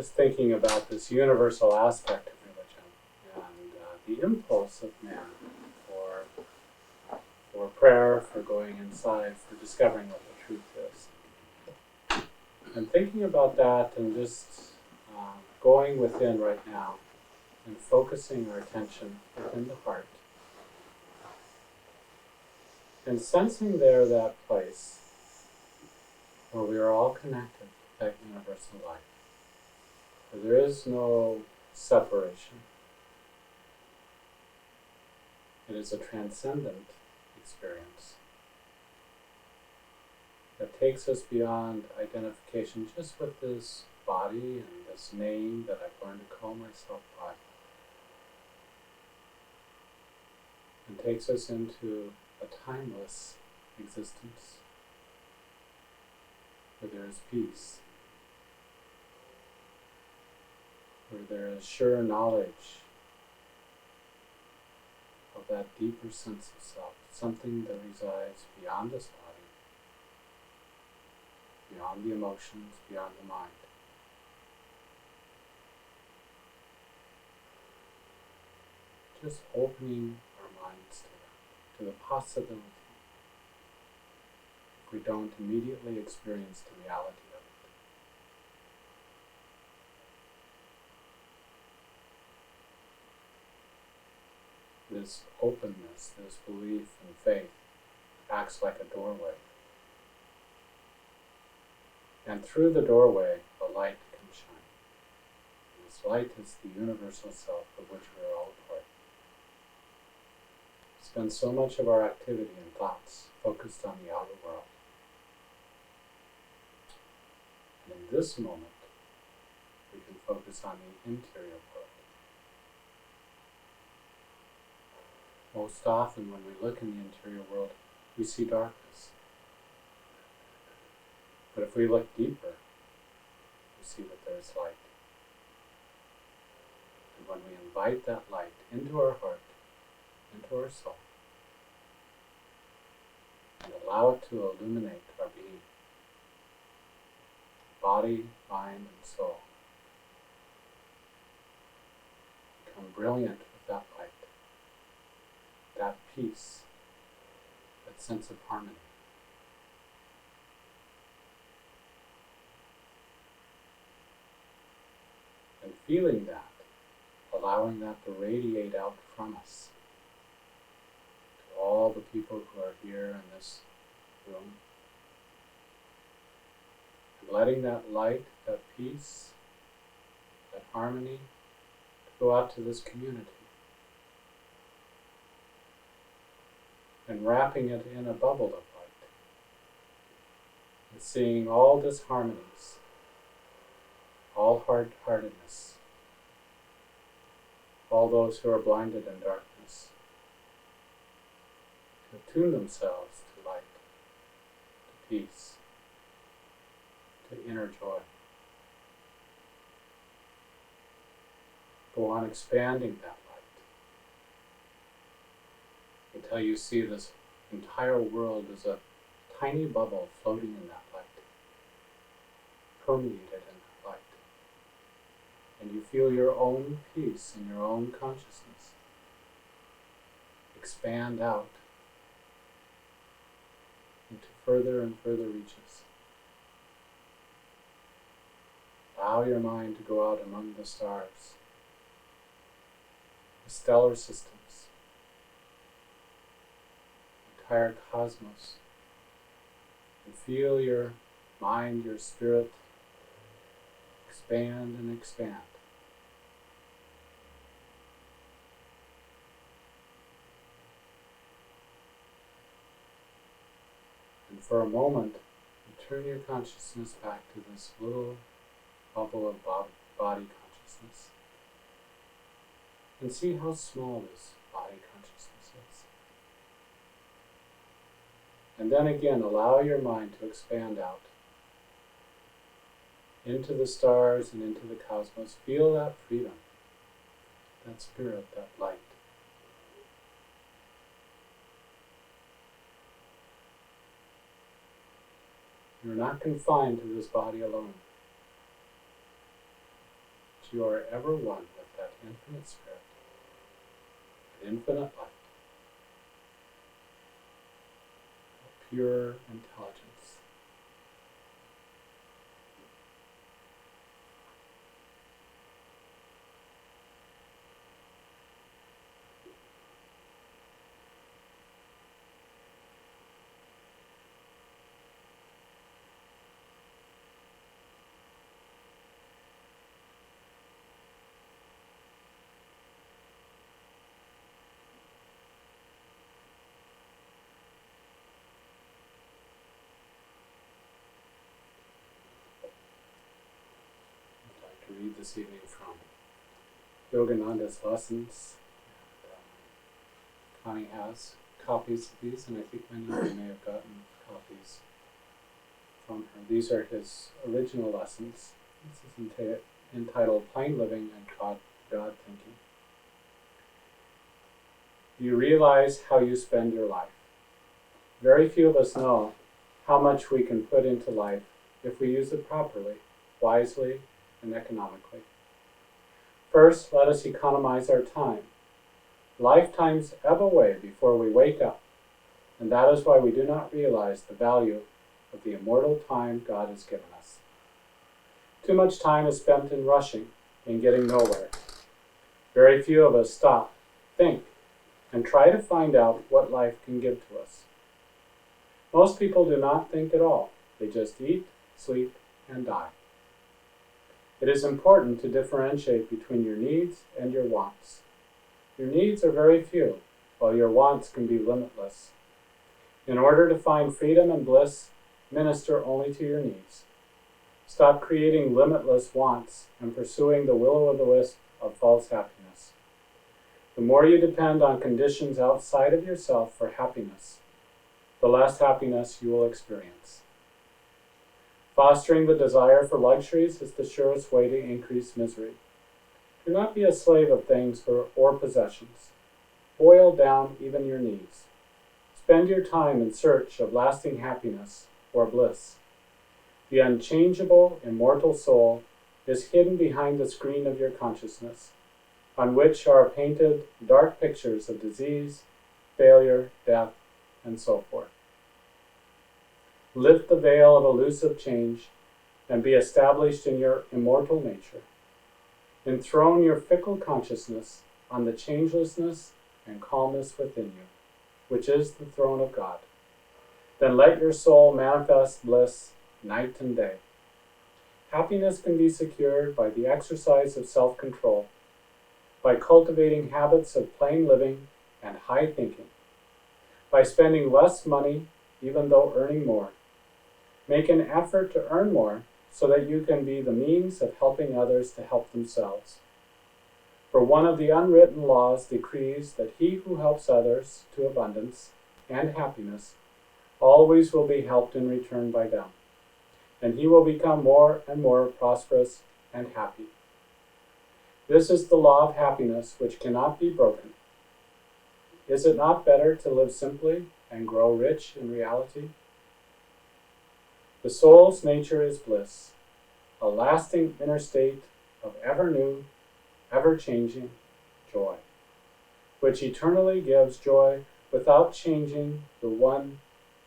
just thinking about this universal aspect of religion and the impulse of man for prayer, for going inside, for discovering what the truth is. And thinking about that and just going within right now and focusing our attention within the heart and sensing there that place where we are all connected to that universal life, where there is no separation. It is a transcendent experience that takes us beyond identification just with this body and this name that I've learned to call myself by, and takes us into a timeless existence where there is peace, where there is sure knowledge of that deeper sense of self, something that resides beyond this body, beyond the emotions, beyond the mind. Just opening our minds to the possibility, if we don't immediately experience the reality of it. This openness, this belief and faith acts like a doorway. And through the doorway, the light can shine. And this light is the universal self of which we are all a part. We spend so much of our activity and thoughts focused on the outer world. And in this moment, we can focus on the interior world. Most often when we look in the interior world, we see darkness. But if we look deeper, we see that there is light. And when we invite that light into our heart, into our soul, and allow it to illuminate our being, body, mind, and soul, become brilliant with that light, that peace, that sense of harmony. And feeling that, allowing that to radiate out from us to all the people who are here in this room, and letting that light, that peace, that harmony go out to this community, and wrapping it in a bubble of light, and seeing all disharmonies, all hard-heartedness, all those who are blinded in darkness, to attune themselves to light, to peace, to inner joy. Go on expanding that light until you see this entire world as a tiny bubble floating in that light, permeated in that light. And you feel your own peace and your own consciousness expand out into further and further reaches. Allow your mind to go out among the stars, the stellar systems, the entire cosmos, and feel your mind, your spirit expand and expand. And for a moment, you turn your consciousness back to this little bubble of body consciousness, and see how small this body consciousness is. And then again, allow your mind to expand out into the stars and into the cosmos. Feel that freedom, that spirit, that light. You're not confined to this body alone. you are ever one with that infinite spirit, infinite light, pure intelligence. To read this evening from Yogananda's lessons. Connie has copies of these, and I think many of you may have gotten copies from her. These are his original lessons. This is entitled Plain Living and God Thinking. Do you realize how you spend your life? Very few of us know how much we can put into life if we use it properly, wisely, and economically. First, let us economize our time. Lifetimes ebb away before we wake up, and that is why we do not realize the value of the immortal time God has given us. Too much time is spent in rushing and getting nowhere. Very few of us stop, think, and try to find out what life can give to us. Most people do not think at all. They just eat, sleep, and die. It is important to differentiate between your needs and your wants. Your needs are very few, while your wants can be limitless. In order to find freedom and bliss, minister only to your needs. Stop creating limitless wants and pursuing the will-o'-the-wisp of false happiness. The more you depend on conditions outside of yourself for happiness, the less happiness you will experience. Fostering the desire for luxuries is the surest way to increase misery. Do not be a slave of things or possessions. Boil down even your needs. Spend your time in search of lasting happiness or bliss. The unchangeable, immortal soul is hidden behind the screen of your consciousness, on which are painted dark pictures of disease, failure, death, and so forth. Lift the veil of elusive change and be established in your immortal nature. Enthrone your fickle consciousness on the changelessness and calmness within you, which is the throne of God. Then let your soul manifest bliss night and day. Happiness can be secured by the exercise of self-control, by cultivating habits of plain living and high thinking, by spending less money even though earning more. Make an effort to earn more so that you can be the means of helping others to help themselves. For one of the unwritten laws decrees that he who helps others to abundance and happiness always will be helped in return by them, and he will become more and more prosperous and happy. This is the law of happiness which cannot be broken. Is it not better to live simply and grow rich in reality? The soul's nature is bliss, a lasting inner state of ever-new, ever-changing joy, which eternally gives joy without changing the one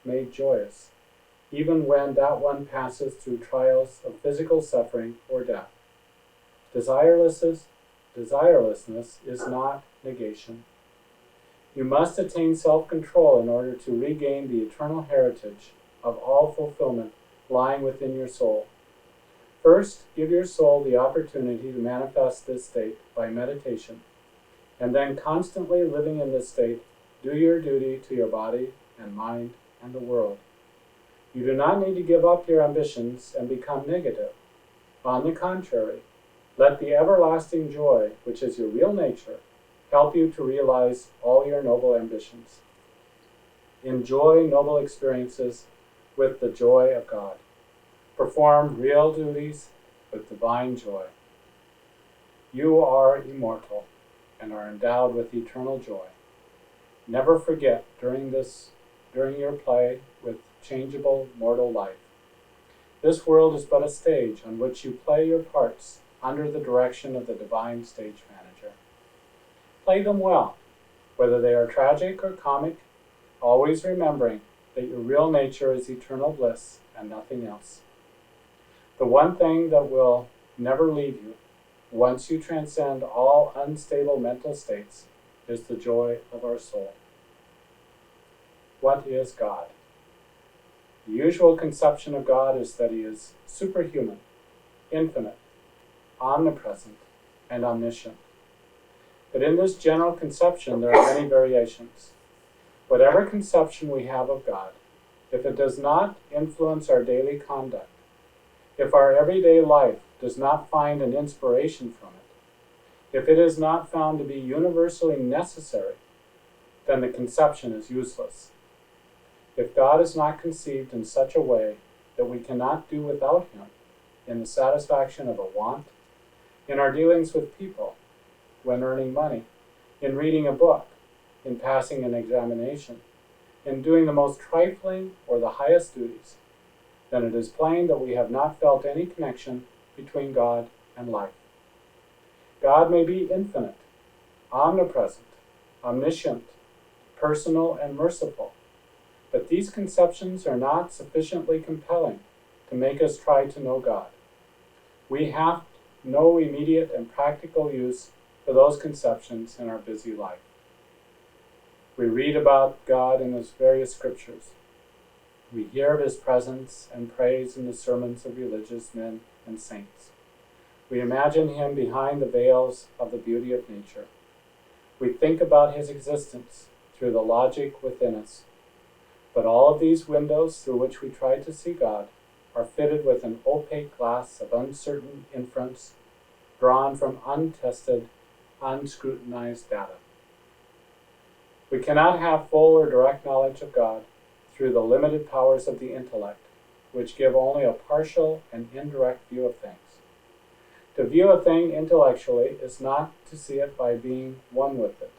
made joyous, even when that one passes through trials of physical suffering or death. Desirelessness is not negation. You must attain self-control in order to regain the eternal heritage of all fulfillment lying within your soul. First, give your soul the opportunity to manifest this state by meditation, and then constantly living in this state, do your duty to your body and mind and the world. You do not need to give up your ambitions and become negative. On the contrary, let the everlasting joy, which is your real nature, help you to realize all your noble ambitions. Enjoy noble experiences with the joy of God. Perform real duties with divine joy. You are immortal and are endowed with eternal joy. Never forget during your play with changeable mortal life. This world is but a stage on which you play your parts under the direction of the divine stage manager. Play them well, whether they are tragic or comic, always remembering that your real nature is eternal bliss and nothing else. The one thing that will never leave you, once you transcend all unstable mental states, is the joy of our soul. What is God? The usual conception of God is that he is superhuman, infinite, omnipresent, and omniscient. But in this general conception, there are many variations. Whatever conception we have of God, if it does not influence our daily conduct, if our everyday life does not find an inspiration from it, if it is not found to be universally necessary, then the conception is useless. If God is not conceived in such a way that we cannot do without him in the satisfaction of a want, in our dealings with people, when earning money, in reading a book, in passing an examination, in doing the most trifling or the highest duties, then it is plain that we have not felt any connection between God and life. God may be infinite, omnipresent, omniscient, personal, and merciful, but these conceptions are not sufficiently compelling to make us try to know God. We have no immediate and practical use for those conceptions in our busy life. We read about God in his various scriptures. We hear of his presence and praise in the sermons of religious men and saints. We imagine him behind the veils of the beauty of nature. We think about his existence through the logic within us. But all of these windows through which we try to see God are fitted with an opaque glass of uncertain inference drawn from untested, unscrutinized data. We cannot have full or direct knowledge of God through the limited powers of the intellect, which give only a partial and indirect view of things. To view a thing intellectually is not to see it by being one with it.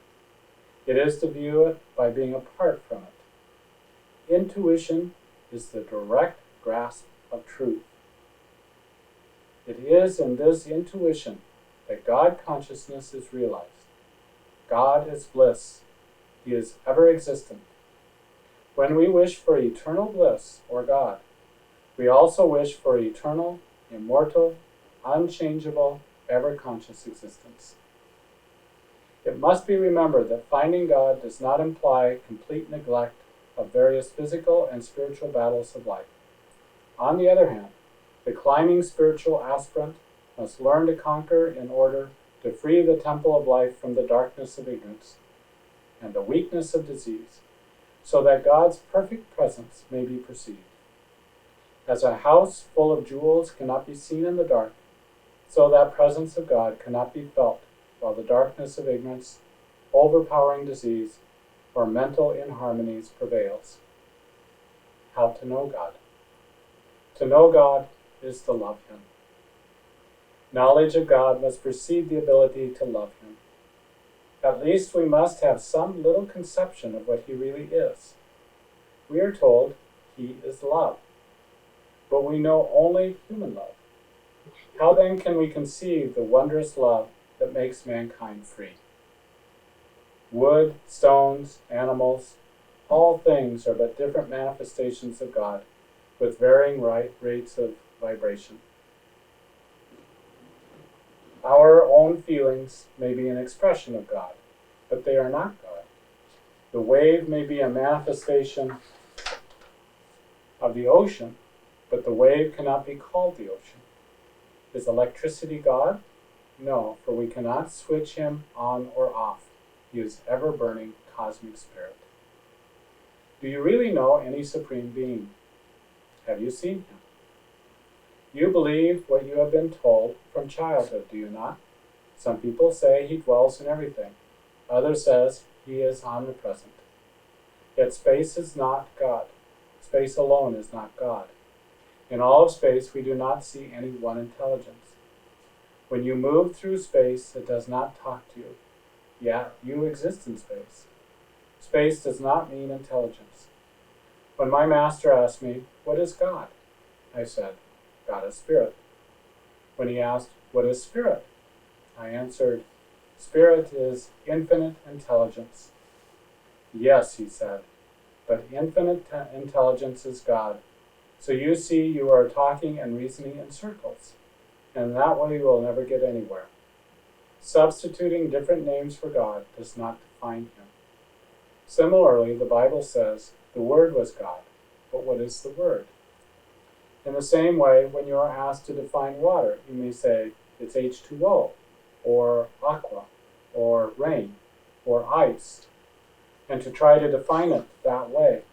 It is to view it by being apart from it. Intuition is the direct grasp of truth. It is in this intuition that God consciousness is realized. God is bliss. He is ever existent. When we wish for eternal bliss, or God, we also wish for eternal, immortal, unchangeable, ever-conscious existence. It must be remembered that finding God does not imply complete neglect of various physical and spiritual battles of life. On the other hand, the climbing spiritual aspirant must learn to conquer in order to free the temple of life from the darkness of ignorance and the weakness of disease, so that God's perfect presence may be perceived. As a house full of jewels cannot be seen in the dark, so that presence of God cannot be felt while the darkness of ignorance, overpowering disease, or mental inharmonies prevails. How to know God? To know God is to love him. Knowledge of God must precede the ability to love him. At least we must have some little conception of what he really is. We are told he is love, but we know only human love. How then can we conceive the wondrous love that makes mankind free? Wood, stones, animals, all things are but different manifestations of God with varying rates of vibration. Our own feelings may be an expression of God, but they are not God. The wave may be a manifestation of the ocean, but the wave cannot be called the ocean. Is electricity God? No, for we cannot switch him on or off. He is ever-burning cosmic spirit. Do you really know any supreme being? Have you seen him? You believe what you have been told from childhood, do you not? Some people say he dwells in everything. Others says he is omnipresent. Yet space is not God. Space alone is not God. In all of space, we do not see any one intelligence. When you move through space, it does not talk to you. Yet you exist in space. Space does not mean intelligence. When my master asked me, "What is God?" I said, "God is spirit." When he asked, "What is spirit?" I answered, "Spirit is infinite intelligence." "Yes," he said, "but infinite intelligence is God. So you see, you are talking and reasoning in circles, and that way you will never get anywhere. Substituting different names for God does not define him. Similarly, the Bible says the Word was God, but what is the Word? In the same way, when you are asked to define water, you may say it's H2O, or aqua, or rain, or ice, and to try to define it that way.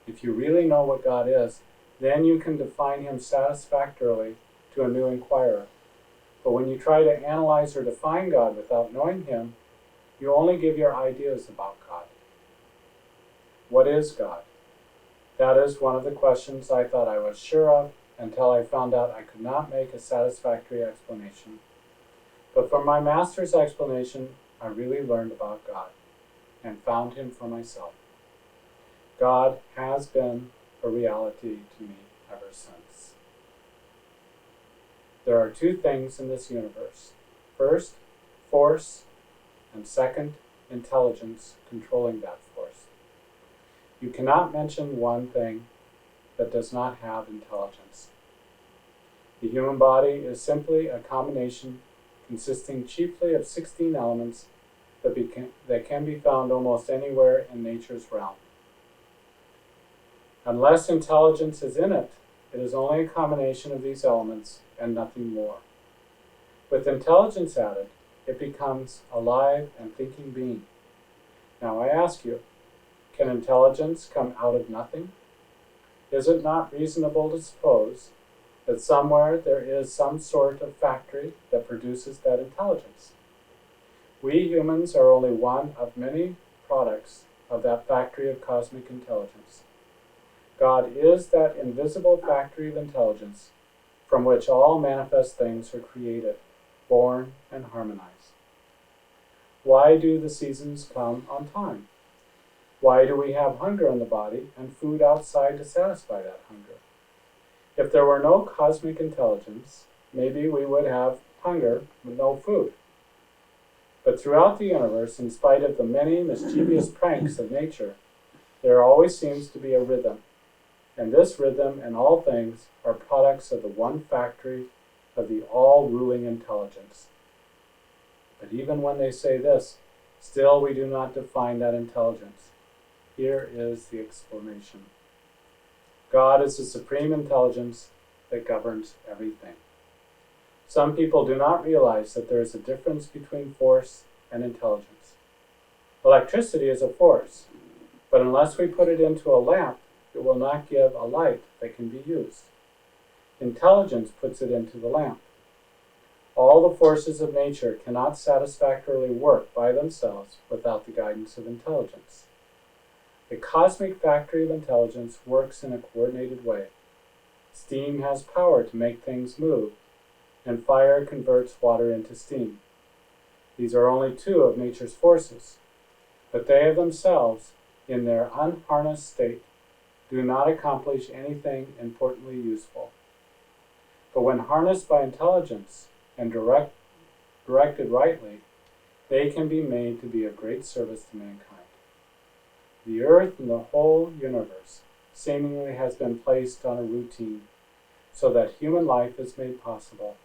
If you really know what God is, then you can define him satisfactorily to a new inquirer. But when you try to analyze or define God without knowing him, you only give your ideas about God. What is God? That is one of the questions I thought I was sure of until I found out I could not make a satisfactory explanation. But from my master's explanation, I really learned about God and found him for myself. God has been a reality to me ever since. There are two things in this universe. First, force, and second, intelligence controlling that force. You cannot mention one thing that does not have intelligence. The human body is simply a combination consisting chiefly of 16 elements that can be found almost anywhere in nature's realm. Unless intelligence is in it, it is only a combination of these elements and nothing more. With intelligence added, it becomes a live and thinking being. Now I ask you, can intelligence come out of nothing? Is it not reasonable to suppose that somewhere there is some sort of factory that produces that intelligence? We humans are only one of many products of that factory of cosmic intelligence. God is that invisible factory of intelligence from which all manifest things are created, born, and harmonized. Why do the seasons come on time? Why do we have hunger in the body and food outside to satisfy that hunger? If there were no cosmic intelligence, maybe we would have hunger with no food. But throughout the universe, in spite of the many mischievous pranks of nature, there always seems to be a rhythm. And this rhythm and all things are products of the one factory of the all-ruling intelligence. But even when they say this, still we do not define that intelligence. Here is the explanation. God is the supreme intelligence that governs everything. Some people do not realize that there is a difference between force and intelligence. Electricity is a force, but unless we put it into a lamp, it will not give a light that can be used. Intelligence puts it into the lamp. All the forces of nature cannot satisfactorily work by themselves without the guidance of intelligence. The cosmic factory of intelligence works in a coordinated way. Steam has power to make things move, and fire converts water into steam. These are only two of nature's forces, but they of themselves, in their unharnessed state, do not accomplish anything importantly useful. But when harnessed by intelligence and directed rightly, they can be made to be of great service to mankind. The earth and the whole universe seemingly has been placed on a routine so that human life is made possible.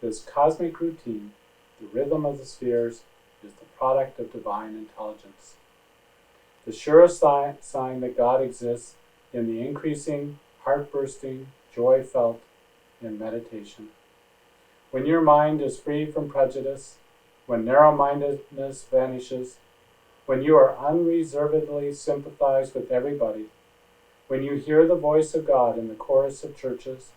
This cosmic routine, the rhythm of the spheres, is the product of divine intelligence. The surest sign that God exists in the increasing, heart-bursting joy felt in meditation. When your mind is free from prejudice, when narrow-mindedness vanishes, when you are unreservedly sympathized with everybody, when you hear the voice of God in the chorus of churches,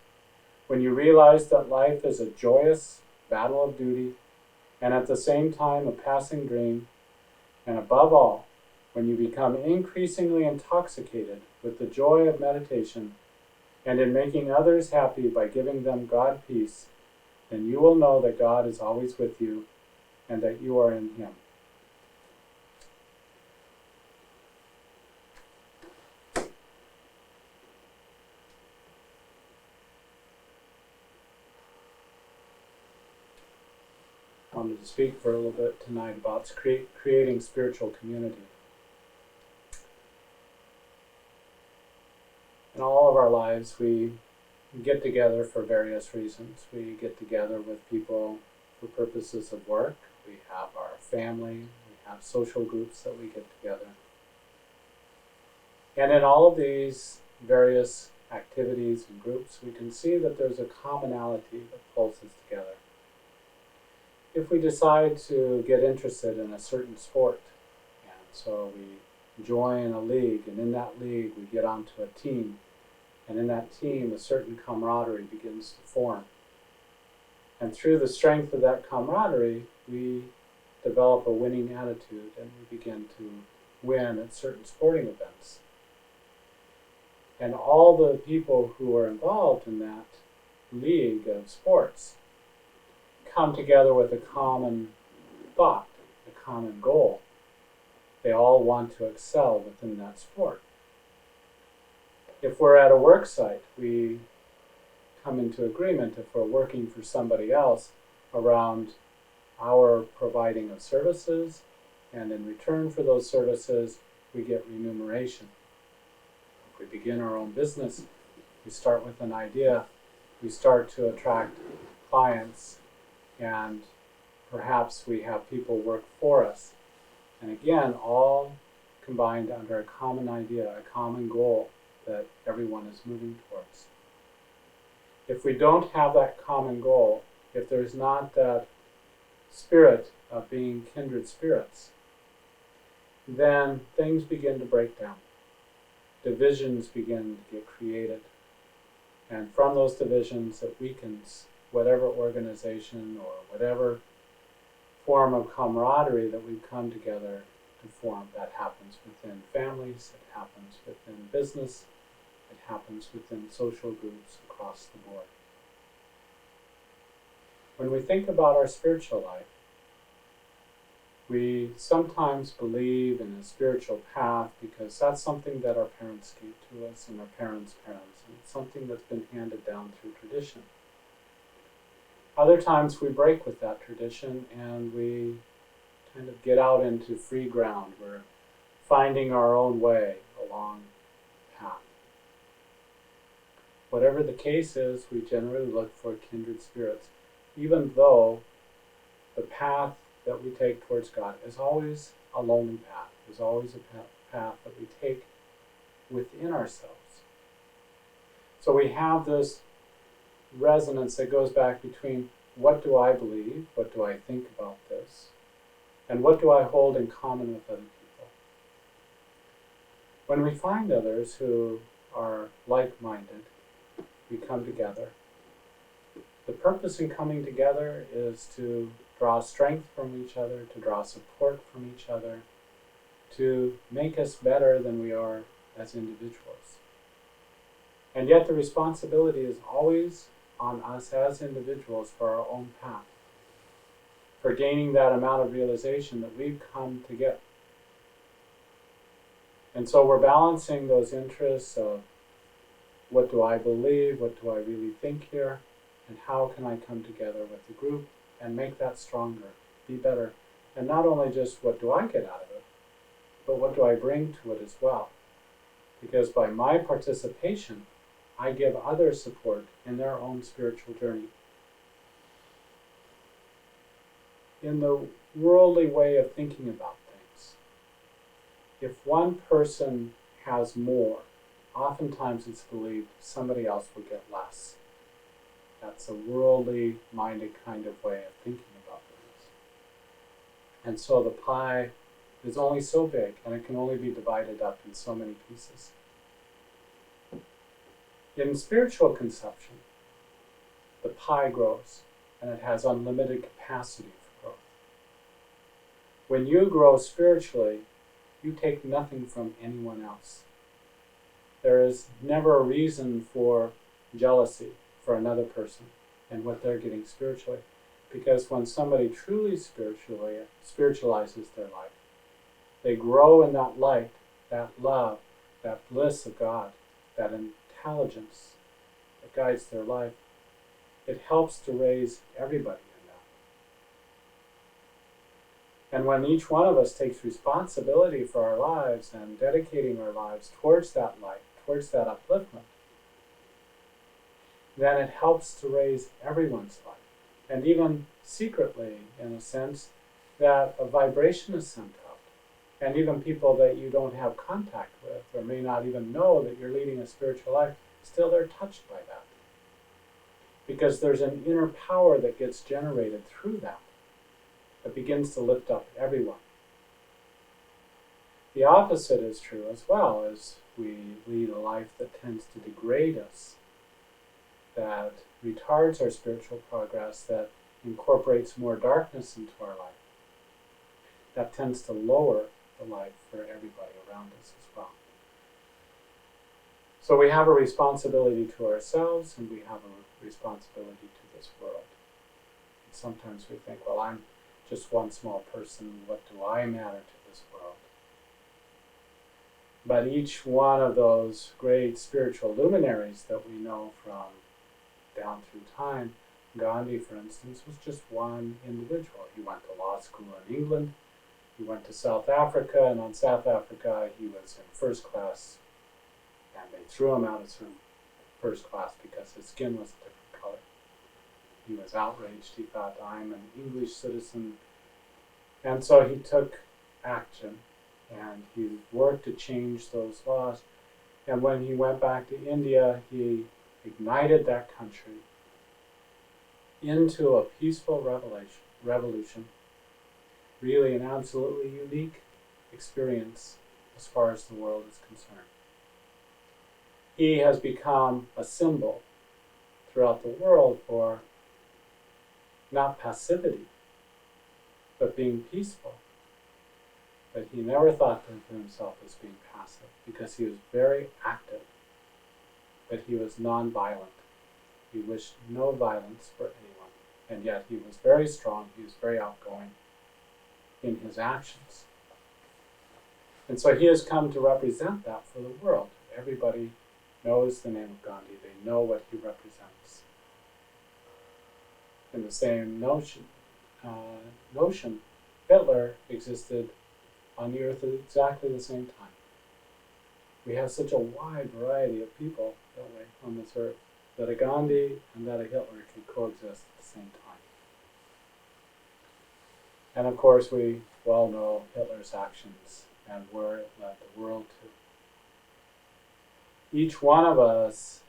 when you realize that life is a joyous battle of duty, and at the same time a passing dream, and above all, when you become increasingly intoxicated with the joy of meditation and in making others happy by giving them God peace, then you will know that God is always with you and that you are in him. wanted to speak for a little bit tonight about creating spiritual community. In all of our lives, we get together for various reasons. We get together with people for purposes of work. We have our family. We have social groups that we get together. And in all of these various activities and groups, we can see that there's a commonality that pulls us together. If we decide to get interested in a certain sport, and so we join a league, and in that league we get onto a team, and in that team a certain camaraderie begins to form. And through the strength of that camaraderie, we develop a winning attitude, and we begin to win at certain sporting events. And all the people who are involved in that league of sports come together with a common thought, a common goal. They all want to excel within that sport. If we're at a work site, we come into agreement, if we're working for somebody else, around our providing of services, and in return for those services, we get remuneration. We begin our own business, we start with an idea, we start to attract clients, and perhaps we have people work for us. And again, all combined under a common idea, a common goal that everyone is moving towards. If we don't have that common goal, if there's not that spirit of being kindred spirits, then things begin to break down. Divisions begin to get created, and from those divisions it weakens whatever organization or whatever form of camaraderie that we've come together to form. That happens within families, it happens within business, it happens within social groups across the board. When we think about our spiritual life, we sometimes believe in a spiritual path because that's something that our parents gave to us and our parents' parents, and it's something that's been handed down through tradition. Other times we break with that tradition and we kind of get out into free ground. We're finding our own way along the path. Whatever the case is, we generally look for kindred spirits, even though the path that we take towards God is always a lonely path, is always a path that we take within ourselves. So we have this resonance that goes back between what do I believe, what do I think about this, and what do I hold in common with other people. When we find others who are like-minded, we come together. The purpose in coming together is to draw strength from each other, to draw support from each other, to make us better than we are as individuals. And yet the responsibility is always on us as individuals for our own path, for gaining that amount of realization that we've come to get. And so we're balancing those interests of what do I believe, what do I really think here, and how can I come together with the group and make that stronger, be better. And not only just what do I get out of it, but what do I bring to it as well. Because by my participation, I give others support in their own spiritual journey. In the worldly way of thinking about things, if one person has more, oftentimes it's believed somebody else will get less. That's a worldly minded kind of way of thinking about things. And so the pie is only so big, and it can only be divided up in so many pieces. In spiritual conception, the pie grows, and it has unlimited capacity for growth. When you grow spiritually, you take nothing from anyone else. There is never a reason for jealousy for another person and what they're getting spiritually. Because when somebody truly spiritualizes their life, they grow in that light, that love, that bliss of God, that intelligence that guides their life. It helps to raise everybody in And when each one of us takes responsibility for our lives and dedicating our lives towards that light, towards that upliftment, then it helps to raise everyone's life. And even secretly, in a sense, that a vibration is sent out. And even people that you don't have contact with or may not even know that you're leading a spiritual life, still they're touched by that. Because there's an inner power that gets generated through that begins to lift up everyone. The opposite is true as well, as we lead a life that tends to degrade us, that retards our spiritual progress, that incorporates more darkness into our life. That tends to lower the life for everybody around us as well. So we have a responsibility to ourselves, and we have a responsibility to this world. And sometimes we think, well, I'm just one small person, what do I matter to this world? But each one of those great spiritual luminaries that we know from down through time, Gandhi, for instance, was just one individual. He went to law school in England, he went to South Africa, and on South Africa he was in first class, and they threw him out of first class because his skin was a different color. He was outraged. He thought, I'm an English citizen. And so he took action, and he worked to change those laws. And when he went back to India, he ignited that country into a peaceful revolution. Really an absolutely unique experience as far as the world is concerned. He has become a symbol throughout the world for not passivity, but being peaceful. But he never thought of himself as being passive, because he was very active, but he was non-violent. He wished no violence for anyone, and yet he was very strong, he was very outgoing in his actions. And so he has come to represent that for the world. Everybody knows the name of Gandhi, they know what he represents. In the same notion, Hitler existed on the earth at exactly the same time. We have such a wide variety of people, don't we, on this earth, that a Gandhi and that a Hitler can coexist at the same time. And of course, we well know Hitler's actions and where it led the world to. Each one of us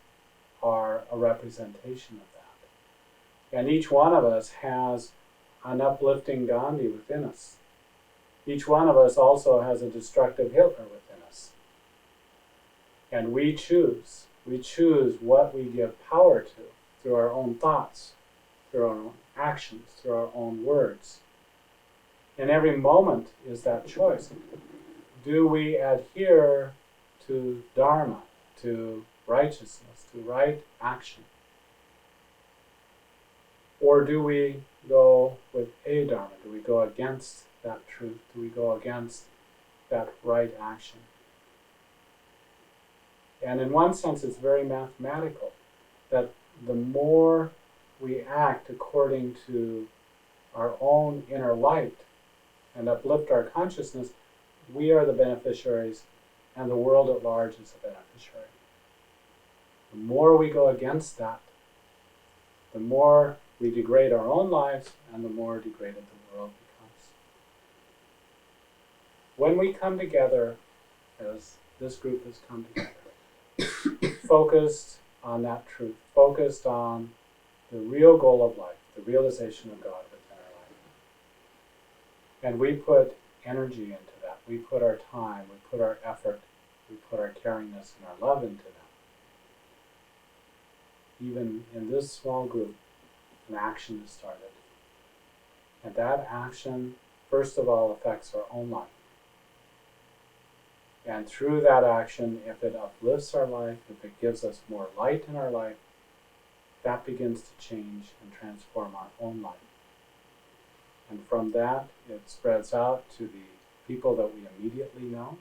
are a representation of that. And each one of us has an uplifting Gandhi within us. Each one of us also has a destructive Hitler within us. And we choose what we give power to through our own thoughts, through our own actions, through our own words. And every moment is that choice. Do we adhere to Dharma, to righteousness, to right action? Or do we go with a-dharma? Do we go against that truth? Do we go against that right action? And in one sense, it's very mathematical, that the more we act according to our own inner light and uplift our consciousness, we are the beneficiaries, and the world at large is the beneficiary. The more we go against that, the more we degrade our own lives, and the more degraded the world becomes. When we come together, as this group has come together, focused on that truth, focused on the real goal of life, the realization of God within our life. And we put energy into that. We put our time, we put our effort, we put our caringness and our love into that. Even in this small group, an action is started. And that action, first of all, affects our own life. And through that action, if it uplifts our life, if it gives us more light in our life, that begins to change and transform our own life. And from that, it spreads out to the people that we immediately know.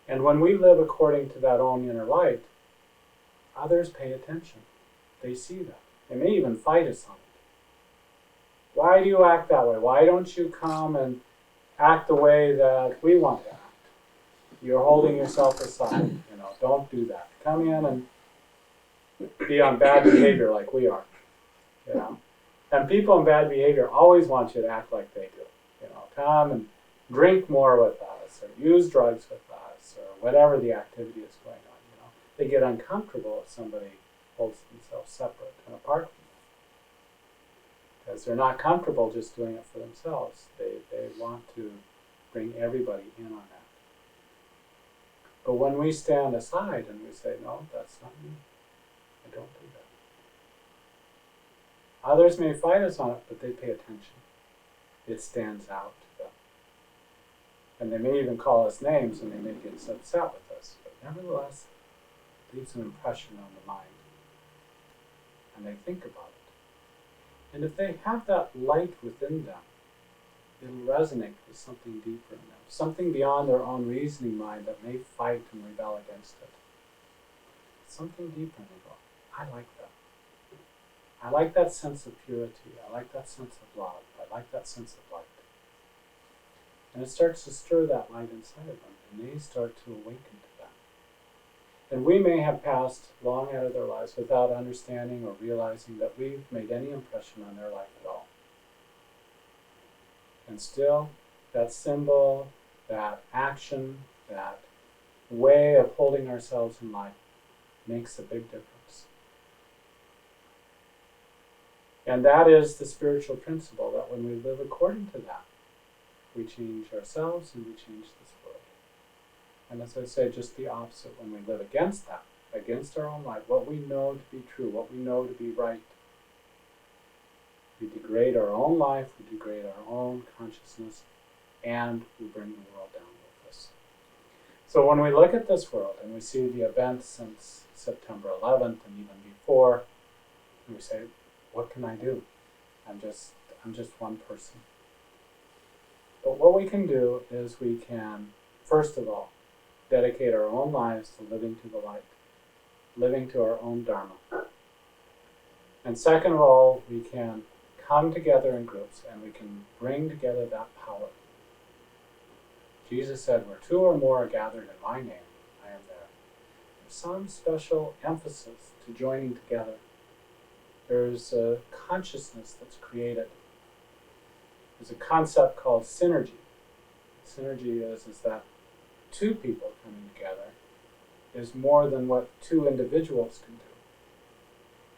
And when we live according to that own inner light, others pay attention. They see that. They may even fight us on it. Why do you act that way? Why don't you come and act the way that we want to act? You're holding yourself aside. Don't do that. Come in and be on bad behavior like we are. And people in bad behavior always want you to act like they do. Come and drink more with us, or use drugs with us, or whatever the activity is going on. They get uncomfortable if somebody holds themselves separate and apart from them, because they're not comfortable just doing it for themselves. They want to bring everybody in on that. But when we stand aside and we say, no, that's not me, I don't do that. Others may fight us on it, but they pay attention. It stands out to them. And they may even call us names, and they may get upset with us, but nevertheless, it leaves an impression on the mind. And they think about it. And if they have that light within them, it'll resonate with something deeper in them, something beyond their own reasoning mind that may fight and rebel against it. Something deeper, and they go, I like that. I like that sense of purity. I like that sense of love. I like that sense of light. And it starts to stir that light inside of them, and they start to awaken to that. And we may have passed long out of their lives without understanding or realizing that we've made any impression on their life at all. And still, that symbol, that action, that way of holding ourselves in life makes a big difference. And that is the spiritual principle, that when we live according to that, we change ourselves and we change this world. And as I say, just the opposite, when we live against that, against our own life, what we know to be true, what we know to be right, we degrade our own life, we degrade our own consciousness, and we bring the world down with us. So when we look at this world and we see the events since September 11th and even before, and we say, what can I do? I'm just one person. But what we can do is we can, first of all, dedicate our own lives to living to the light, living to our own Dharma. And second of all, we can come together in groups and we can bring together that power. Jesus said, where two or more are gathered in my name, I am there. There's some special emphasis to joining together. There's a consciousness that's created. There's a concept called synergy. Synergy is that two people coming together is more than what two individuals can do.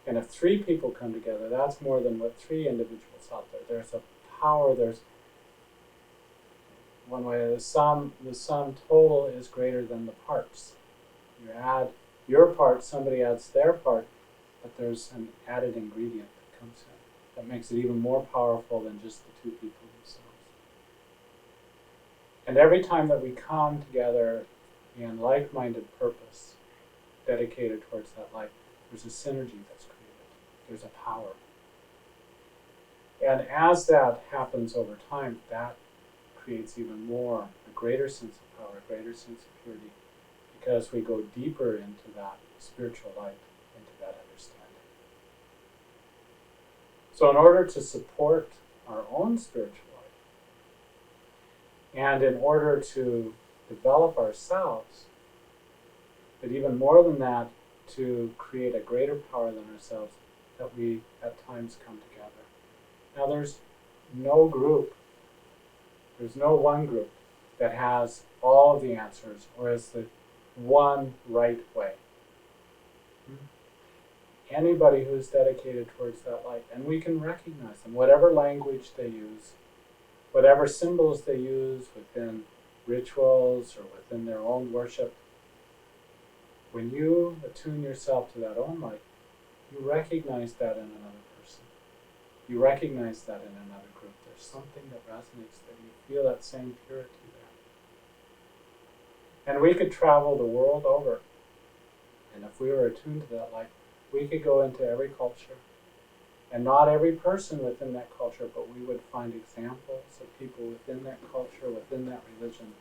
And if three people come together, that's more than what three individuals out there. There's a power, there's one way, the sum total is greater than the parts. You add your part, somebody adds their part, but there's an added ingredient that comes in that makes it even more powerful than just the two people themselves. And every time that we come together in like-minded purpose, dedicated towards that light, there's a synergy that's created. There's a power. And as that happens over time, that creates even more, a greater sense of power, a greater sense of purity, because we go deeper into that spiritual light, into that understanding. So in order to support our own spiritual life, and in order to develop ourselves, but even more than that, to create a greater power than ourselves, that we at times come together. Now there's no one group that has all of the answers or is the one right way. Anybody who's dedicated towards that light, and we can recognize them, whatever language they use, whatever symbols they use within rituals or within their own worship, when you attune yourself to that own light, you recognize that in another person. You recognize that in another group. There's something that resonates there. You feel that same purity there. And we could travel the world over, and if we were attuned to that light, we could go into every culture, and not every person within that culture, but we would find examples of people within that culture, within that religion,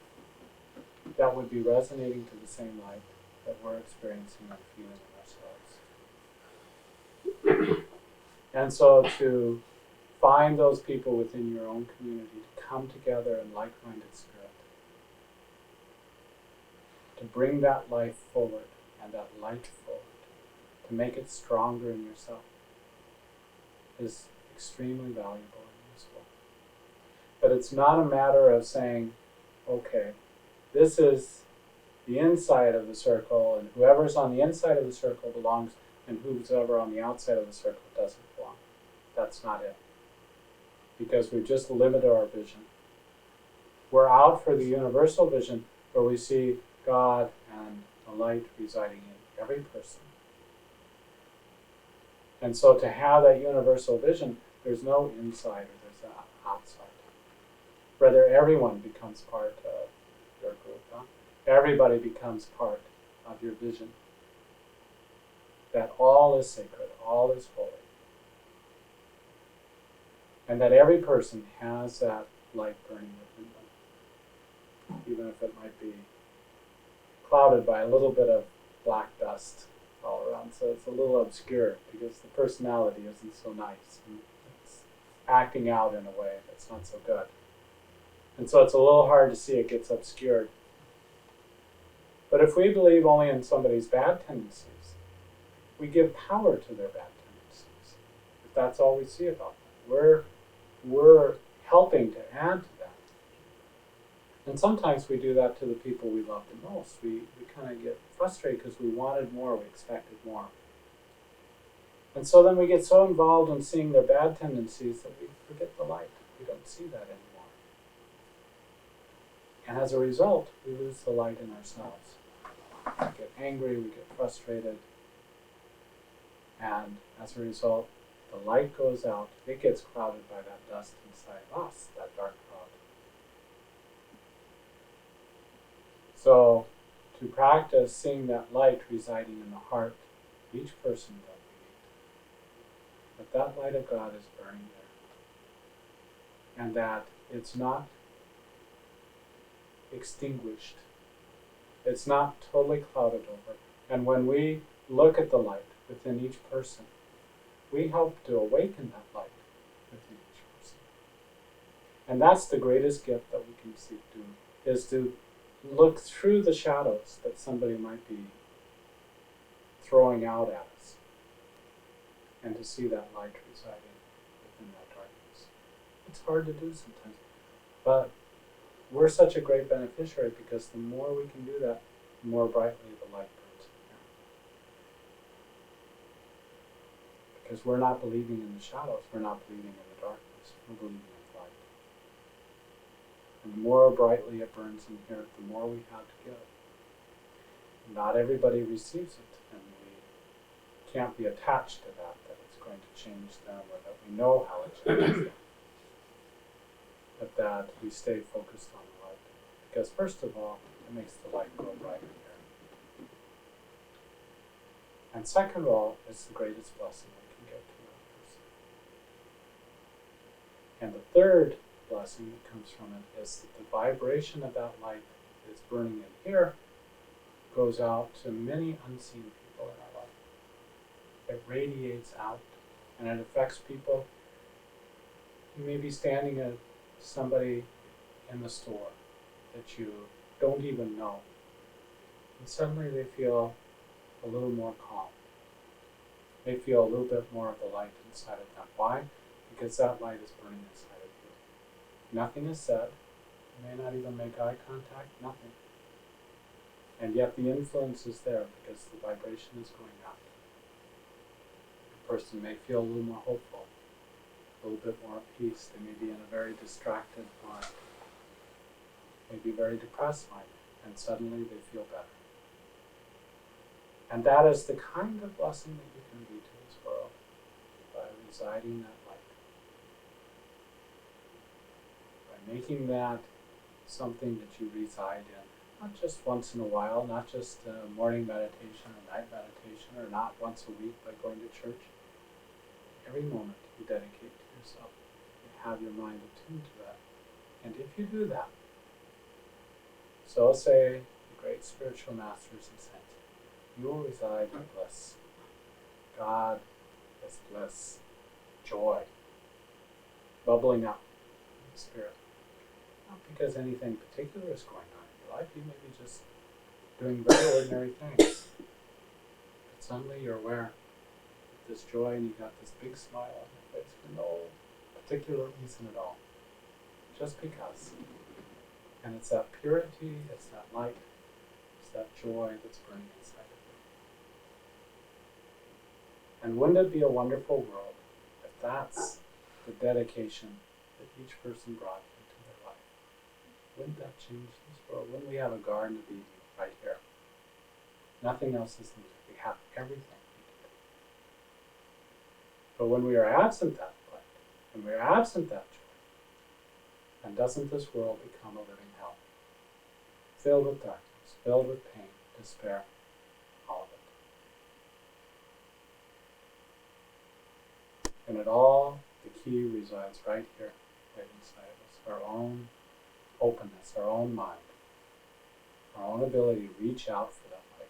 that would be resonating to the same light that we're experiencing and feeling in ourselves. And so to find those people within your own community to come together in like-minded spirit, to bring that life forward and that light forward, to make it stronger in yourself, is extremely valuable and useful. But it's not a matter of saying, okay, this is the inside of the circle, and whoever's on the inside of the circle belongs, and whoever on the outside of the circle doesn't belong. That's not it. Because we've just limited our vision. We're out for the universal vision where we see God and the light residing in every person. And so to have that universal vision, there's no inside or there's an outside. Rather, everyone becomes part of your group. Everybody becomes part of your vision. That all is sacred, all is holy. And that every person has that light burning within them, even if it might be clouded by a little bit of black dust all around. So it's a little obscure because the personality isn't so nice. And it's acting out in a way that's not so good. And so it's a little hard to see, it gets obscured. But if we believe only in somebody's bad tendencies, we give power to their bad tendencies. If that's all we see about them, we're helping to add to that. And sometimes we do that to the people we love the most. We kind of get frustrated because we wanted more, we expected more. And so then we get so involved in seeing their bad tendencies that we forget the light. We don't see that anymore. And as a result, we lose the light in ourselves. We get angry, we get frustrated. And as a result, the light goes out. It gets clouded by that dust inside us, that dark cloud. So, to practice seeing that light residing in the heart, each person that we meet, that light of God is burning there. And that it's not extinguished. It's not totally clouded over. And when we look at the light within each person, we help to awaken that light within each person. And that's the greatest gift that we can seek to do, is to look through the shadows that somebody might be throwing out at us, and to see that light residing within that darkness. It's hard to do sometimes, but we're such a great beneficiary because the more we can do that, the more brightly the light burns in here. Because we're not believing in the shadows, we're not believing in the darkness, we're believing in light. And the more brightly it burns in here, the more we have to give. Not everybody receives it, and we can't be attached to that it's going to change them, or that we know how it changes them. But that we stay focused on the light. Because first of all, it makes the light grow brighter here. And second of all, it's the greatest blessing we can give to another person. And the third blessing that comes from it is that the vibration of that light that's burning in here goes out to many unseen people in our life. It radiates out and it affects people. You may be standing at somebody in the store that you don't even know, and suddenly they feel a little more calm. They feel a little bit more of the light inside of them. Why? Because that light is burning inside of you. Nothing is said. You may not even make eye contact, nothing. And yet the influence is there because the vibration is going out. The person may feel a little more hopeful, a little bit more at peace. They may be in a very distracted mind, maybe very depressed mind, and suddenly they feel better. And that is the kind of blessing that you can be to this world, by residing that light. By making that something that you reside in, not just once in a while, not just morning meditation or night meditation, or not once a week by going to church. Every moment you dedicate to yourself, you have your mind attuned to that. And if you do that, so say the great spiritual masters and saints, you will reside in bliss. God is bliss, joy. bubbling up in the spirit. Not because anything particular is going on in your life, you may be just doing very ordinary things. But suddenly you're aware of this joy and you got this big smile on your face for no particular reason at all. Just because. And it's that purity, it's that light, it's that joy that's burning inside of you. And wouldn't it be a wonderful world if that's the dedication that each person brought into their life? Wouldn't that change this world? Wouldn't we have a Garden of Eden right here? Nothing else is needed. We have everything needed. But when we are absent that light, when we are absent that joy, then doesn't this world become a living hell? Filled with darkness, filled with pain, despair, all of it. And it all, the key resides right here, right inside of us. Our own openness, our own mind, our own ability to reach out for that light.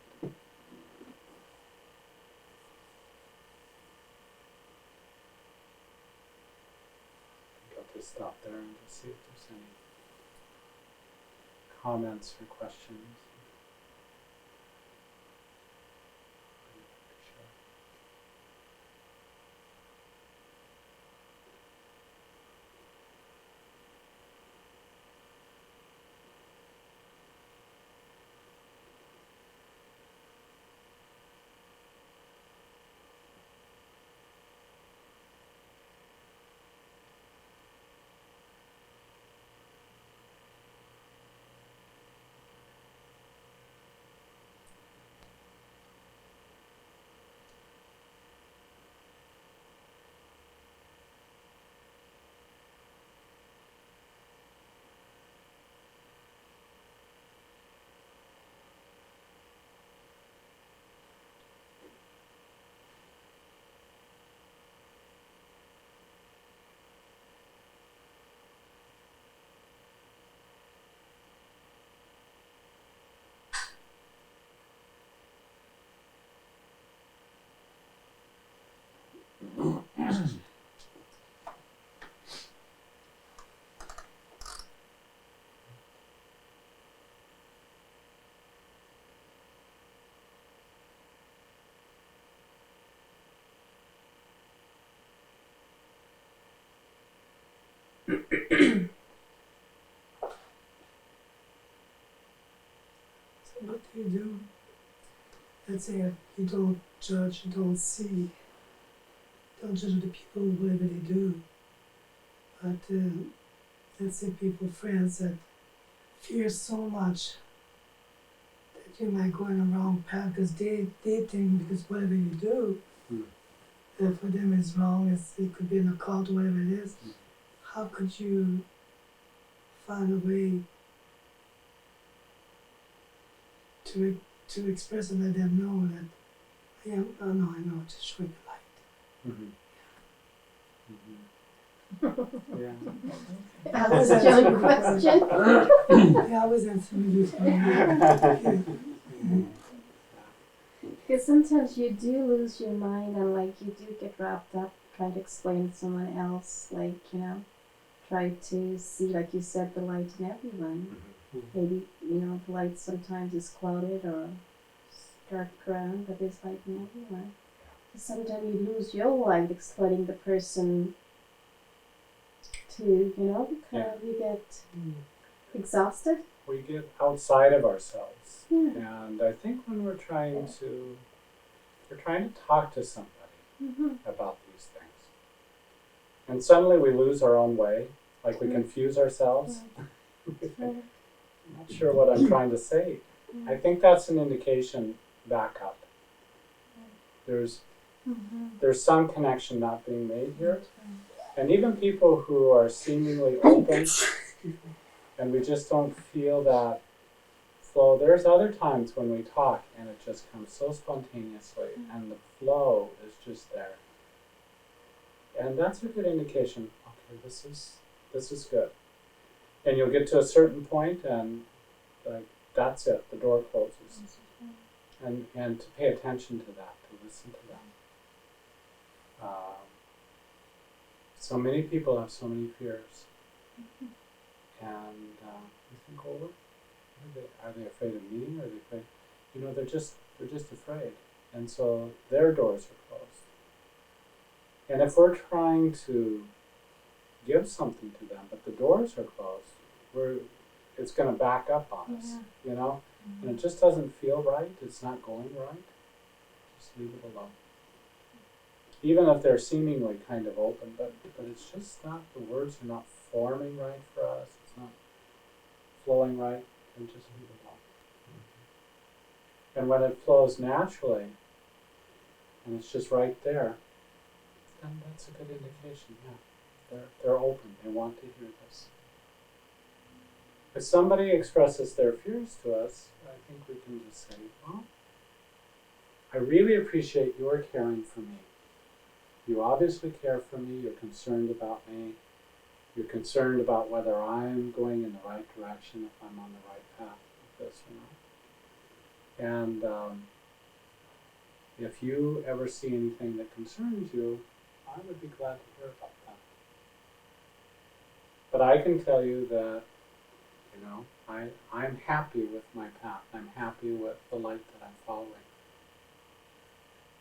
I'll just stop there and just see if there's any comments or questions. So what do you do? Let's say if you don't judge, you don't see, don't judge the people, whatever they do. But let's say people, friends that fear so much that you might go in the wrong path because they think because whatever you do, that for them is wrong, it could be an occult, whatever it is. How could you find a way to express and let them know that I know, just show the light. Yeah. That was a silly question. They always answer me this Because sometimes you do lose your mind and like you do get wrapped up trying to explain to someone else, like, try to see, like you said, the light in everyone. Maybe, the light sometimes is clouded or dark ground, but there's light in everyone. Sometimes you lose your light explaining the person to, because you get exhausted. We get outside of ourselves. Yeah. And I think when we're trying to talk to somebody about these things, and suddenly we lose our own way, like we confuse ourselves. I'm not sure what I'm trying to say. I think that's an indication back up. There's some connection not being made here. And even people who are seemingly open and we just don't feel that flow, there's other times when we talk and it just comes so spontaneously and the flow is just there. And that's a good indication, okay, this is good. And you'll get to a certain point and like that's it, the door closes. And to pay attention to that, to listen to that. So many people have so many fears. And you think, well, what are they afraid of me? Are they afraid? You know, they're just afraid. And so their doors are closed. And if we're trying to give something to them, but the doors are closed, it's going to back up on us, you know? And it just doesn't feel right. It's not going right. Just leave it alone. Even if they're seemingly kind of open, but it's just not, the words are not forming right for us. It's not flowing right, and just leave it alone. And when it flows naturally, and it's just right there, then that's a good indication, yeah. They're open, they want to hear this. If somebody expresses their fears to us, I think we can just say, well, I really appreciate your caring for me. You obviously care for me, you're concerned about me, you're concerned about whether I'm going in the right direction, if I'm on the right path with this or not. And if you ever see anything that concerns you, I would be glad to hear about that. But I can tell you that, you know, I'm happy with my path. I'm happy with the light that I'm following.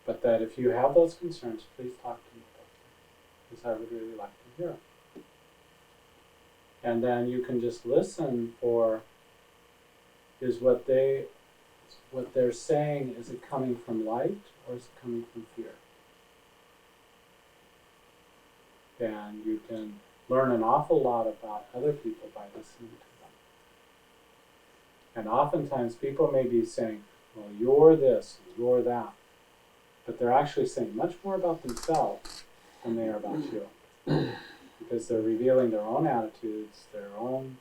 But that if you have those concerns, please talk to me about them, because I would really like to hear them. And then you can just listen for, is what they're saying, is it coming from light or is it coming from fear? And you can learn an awful lot about other people by listening to them. And oftentimes people may be saying, well, you're this, you're that. But they're actually saying much more about themselves than they are about you. Because they're revealing their own attitudes, their own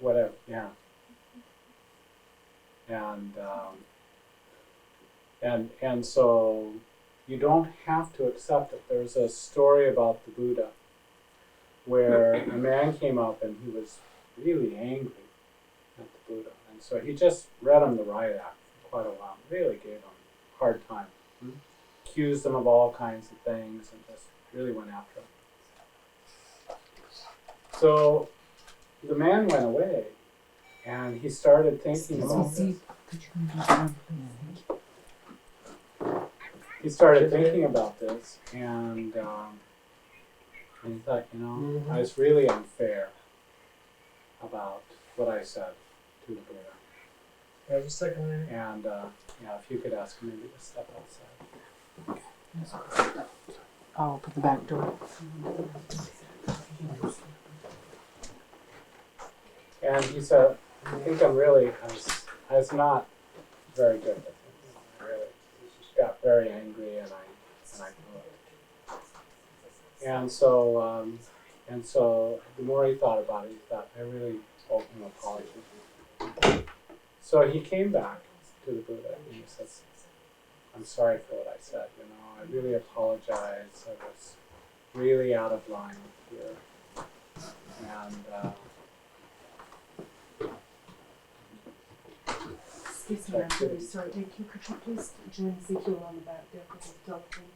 whatever, yeah. And so you don't have to accept it. There's a story about the Buddha where a man came up and he was really angry at the Buddha. And so he just read him the riot act for quite a while, really gave him a hard time. Accused him of all kinds of things and just really went after him. So the man went away and he started thinking about this. He started thinking about this and he thought, you know, I was really unfair about what I said to the Buddha. Have a second there. And yeah, if you could ask maybe to step outside. I'll open the back door. And he said, I think I was not very good with him. I really got very angry and I grew up. And so the more he thought about it, he thought, I really owe him an apology. So he came back to the Buddha and he says, I'm sorry for what I said, you know, I really apologize. I was really out of line here. And Excuse me, I'm really sorry. Thank you. Could you please join Ezekiel on the back there because he's talking?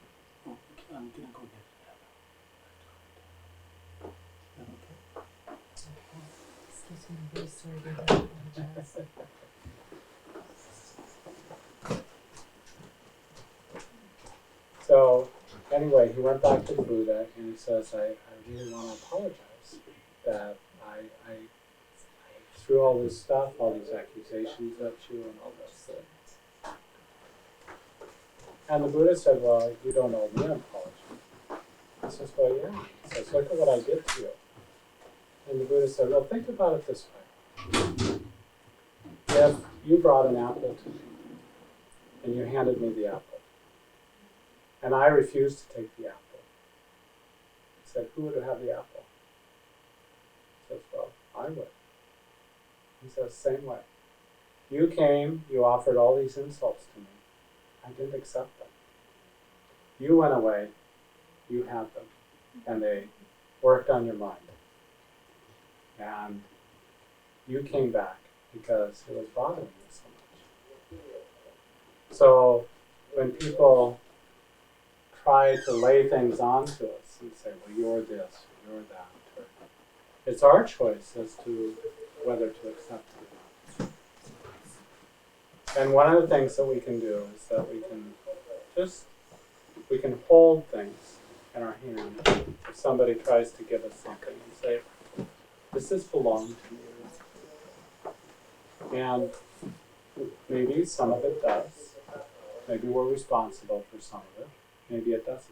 Oh, I'm gonna go get it. Okay. Excuse me, I'm really sorry. I apologize. so anyway, he went back to the Buddha and he says, I really want to apologize that I threw all this stuff, all these accusations at you and all this thing. And the Buddha said, well, you don't owe me an apology. He says, well, yeah. He says, look at what I did to you. And the Buddha said, well, think about it this way. If you brought an apple to me and you handed me the apple, and I refused to take the apple, he said, who would have the apple? He says, well, I would. He says, same way. You came, you offered all these insults to me. I didn't accept them. You went away, you had them, and they worked on your mind. And you came back because it was bothering you so much. So when people try to lay things onto us, us and say, well, you're this, or you're that. Or it's our choice as to whether to accept it or not. And one of the things that we can do is that we can hold things in our hand. If somebody tries to give us something and say, this belongs to you. And maybe some of it does. Maybe we're responsible for some of it. Maybe it doesn't.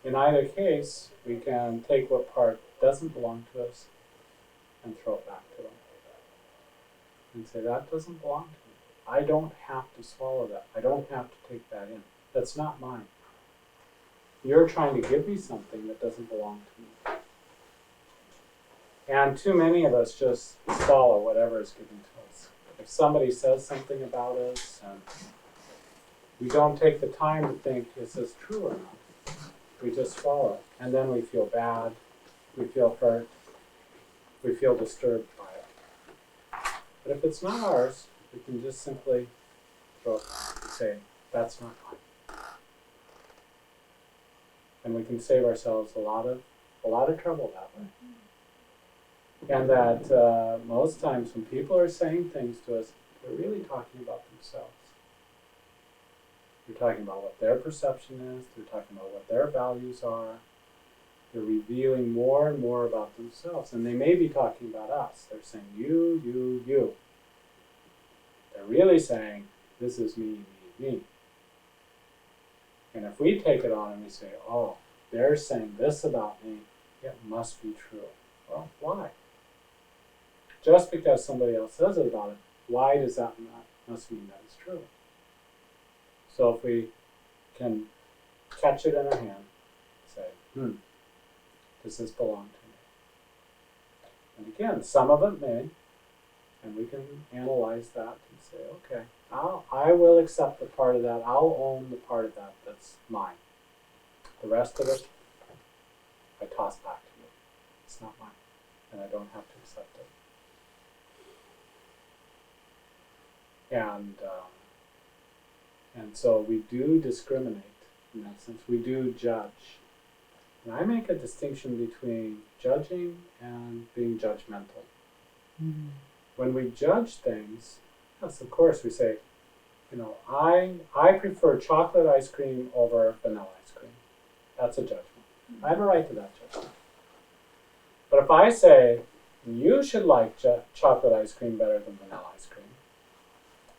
In either case, we can take what part doesn't belong to us and throw it back to them. And say, that doesn't belong to me. I don't have to swallow that. I don't have to take that in. That's not mine. You're trying to give me something that doesn't belong to me. And too many of us just swallow whatever is given to us. If somebody says something about us and we don't take the time to think, is this true or not? We just swallow it. And then we feel bad, we feel hurt, we feel disturbed by it. But if it's not ours, we can just simply throw it back and say, that's not mine. And we can save ourselves a lot of trouble that way. And that most times when people are saying things to us, they're really talking about themselves. They're talking about what their perception is. They're talking about what their values are. They're revealing more and more about themselves. And they may be talking about us. They're saying, you, you, you. They're really saying, this is me, me, me. And if we take it on and we say, oh, they're saying this about me, it must be true. Well, why? Just because somebody else says it about it, why does that not must mean that it's true? So if we can catch it in our hand, say, does this belong to me? And again, some of it may, and we can analyze that and say, okay, I will accept the part of that, I'll own the part of that that's mine. The rest of it, I toss back to you. It's not mine, and I don't have to accept it. And so we do discriminate in that sense. We do judge. And I make a distinction between judging and being judgmental. Mm-hmm. When we judge things, yes, of course, we say, I prefer chocolate ice cream over vanilla ice cream. That's a judgment. Mm-hmm. I have a right to that judgment. But if I say, you should like chocolate ice cream better than vanilla ice cream,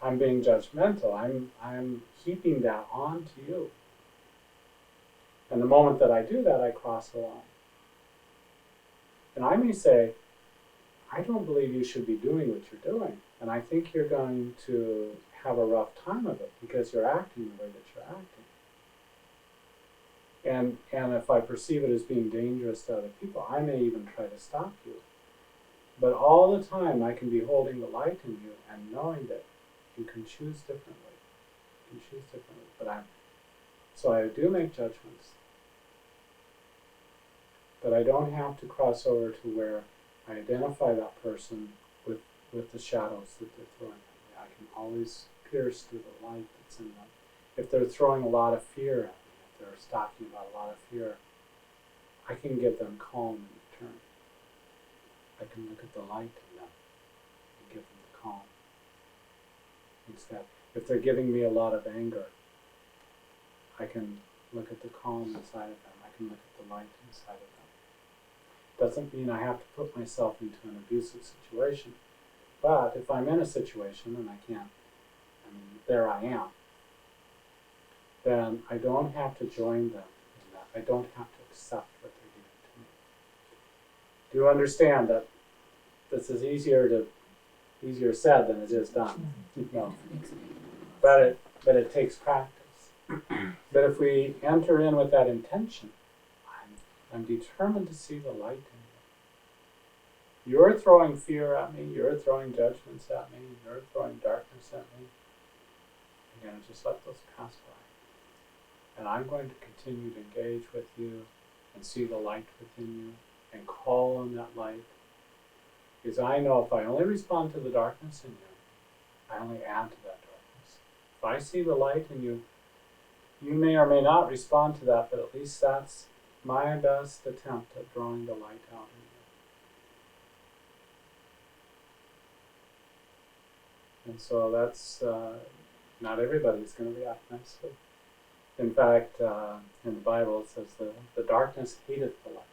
I'm being judgmental. I'm heaping that on to you. And the moment that I do that, I cross the line. And I may say, I don't believe you should be doing what you're doing. And I think you're going to have a rough time of it because you're acting the way that you're acting. And if I perceive it as being dangerous to other people, I may even try to stop you. But all the time, I can be holding the light in you and knowing that you can choose differently. You can choose differently. So I do make judgments. But I don't have to cross over to where I identify that person with the shadows that they're throwing at me. I can always pierce through the light that's in them. If they're throwing a lot of fear at me, if they're talking about a lot of fear, I can give them calm in return. I can look at the light in them and give them the calm. Instead, if they're giving me a lot of anger, I can look at the calm inside of them. I can look at the light inside of them. Doesn't mean I have to put myself into an abusive situation. But if I'm in a situation and there I am, then I don't have to join them in that. I don't have to accept what they're doing to me. Do you understand that this is easier said than it is done? No. But it takes practice. But if we enter in with that intention, I'm determined to see the light in you. You're throwing fear at me, you're throwing judgments at me, you're throwing darkness at me. I'm going to just let those pass by. And I'm going to continue to engage with you and see the light within you and call on that light. Because I know if I only respond to the darkness in you, I only add to that darkness. If I see the light in you, you may or may not respond to that, but at least that's my best attempt at drawing the light out in you. And so that's, not everybody's going to react nicely. In fact, in the Bible it says the darkness hated the light.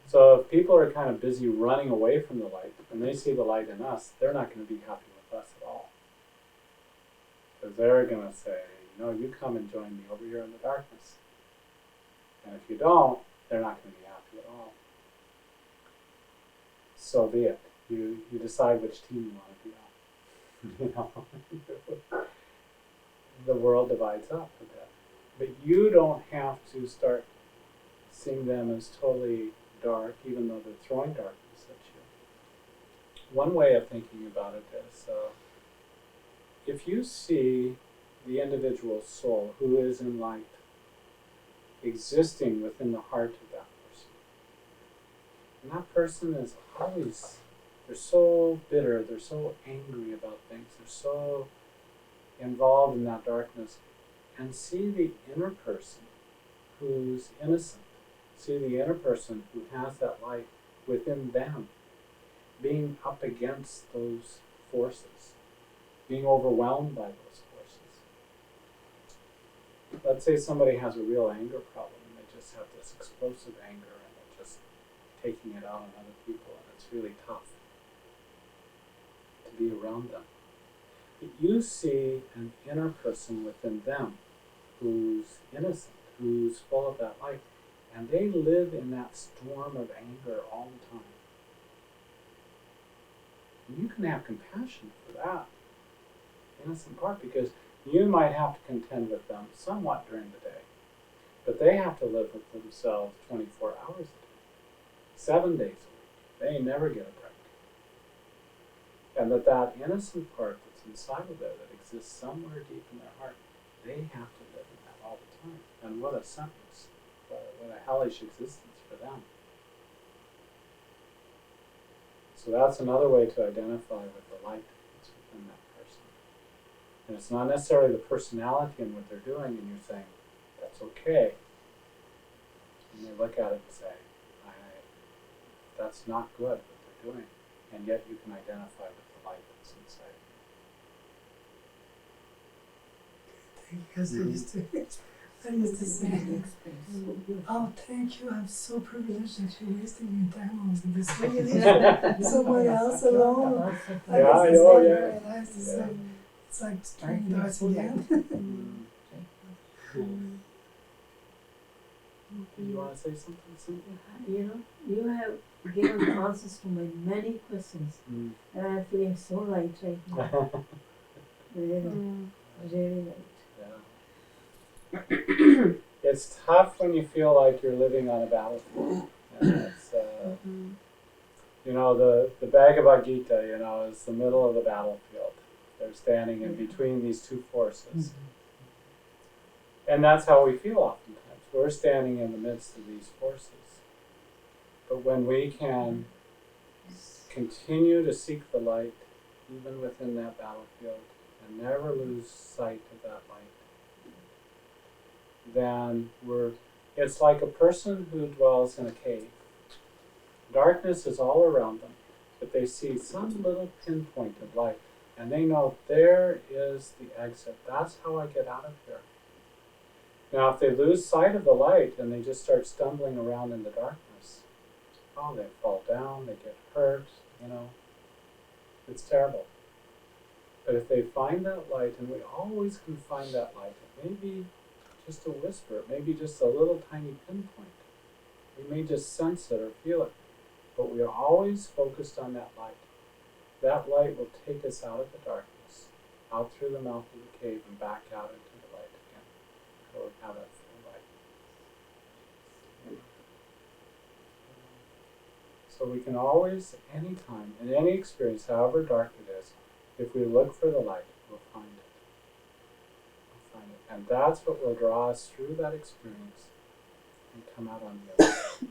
So if people are kind of busy running away from the light, and they see the light in us, they're not going to be happy with us at all. Because they're going to say, no, you come and join me over here in the darkness. And if you don't, they're not going to be happy at all. So be it. You decide which team you want to be on. You know, the world divides up a bit. But you don't have to start seeing them as totally dark, even though they're throwing darkness at you. One way of thinking about it is, if you see the individual soul who is in light existing within the heart of that person, and that person is always, they're so bitter, they're so angry about things, they're so involved in that darkness, and see the inner person who's innocent, see the inner person who has that light within them, being up against those forces, being overwhelmed by those forces. Let's say somebody has a real anger problem and they just have this explosive anger and they're just taking it out on other people, and it's really tough to be around them. But you see an inner person within them who's innocent, who's full of that light, and they live in that storm of anger all the time. And you can have compassion for that innocent part, because you might have to contend with them somewhat during the day, but they have to live with themselves 24 hours a day, 7 days a week. They never get a break. And that innocent part that's inside of there, that exists somewhere deep in their heart, they have to live in that all the time. And what a sentence, what a hellish existence for them. So that's another way to identify with the light that's within that person. And it's not necessarily the personality and what they're doing, and you're saying, that's okay. And they look at it and say, that's not good what they're doing. And yet you can identify with the light that's inside of you. Because I used to say, oh, thank you, I'm so privileged that you're wasting your time on this. Leave somebody else alone. I used to say, it's like string darts again. Did you want to say something, Cynthia? You know, you have given the answers to my many questions, and I'm feeling so light right now. Really, really light. Yeah. It's tough when you feel like you're living on a battlefield. It's, you know, the Bhagavad Gita, you know, is the middle of the battlefield. They're standing in between these two forces. And that's how we feel oftentimes. We're standing in the midst of these forces. But when we can continue to seek the light, even within that battlefield, and never lose sight of that light, then it's like a person who dwells in a cave. Darkness is all around them, but they see some little pinpoint of light, and they know there is the exit. That's how I get out of here. Now, if they lose sight of the light and they just start stumbling around in the darkness, oh, they fall down, they get hurt, you know. It's terrible. But if they find that light, and we always can find that light, it may be just a whisper, it may be just a little tiny pinpoint. We may just sense it or feel it, but we are always focused on that light. That light will take us out of the darkness, out through the mouth of the cave and back out into the light again. So we have that full light. So we can always, anytime, in any experience, however dark it is, if we look for the light, we'll find it. We'll find it. And that's what will draw us through that experience and come out on the other side.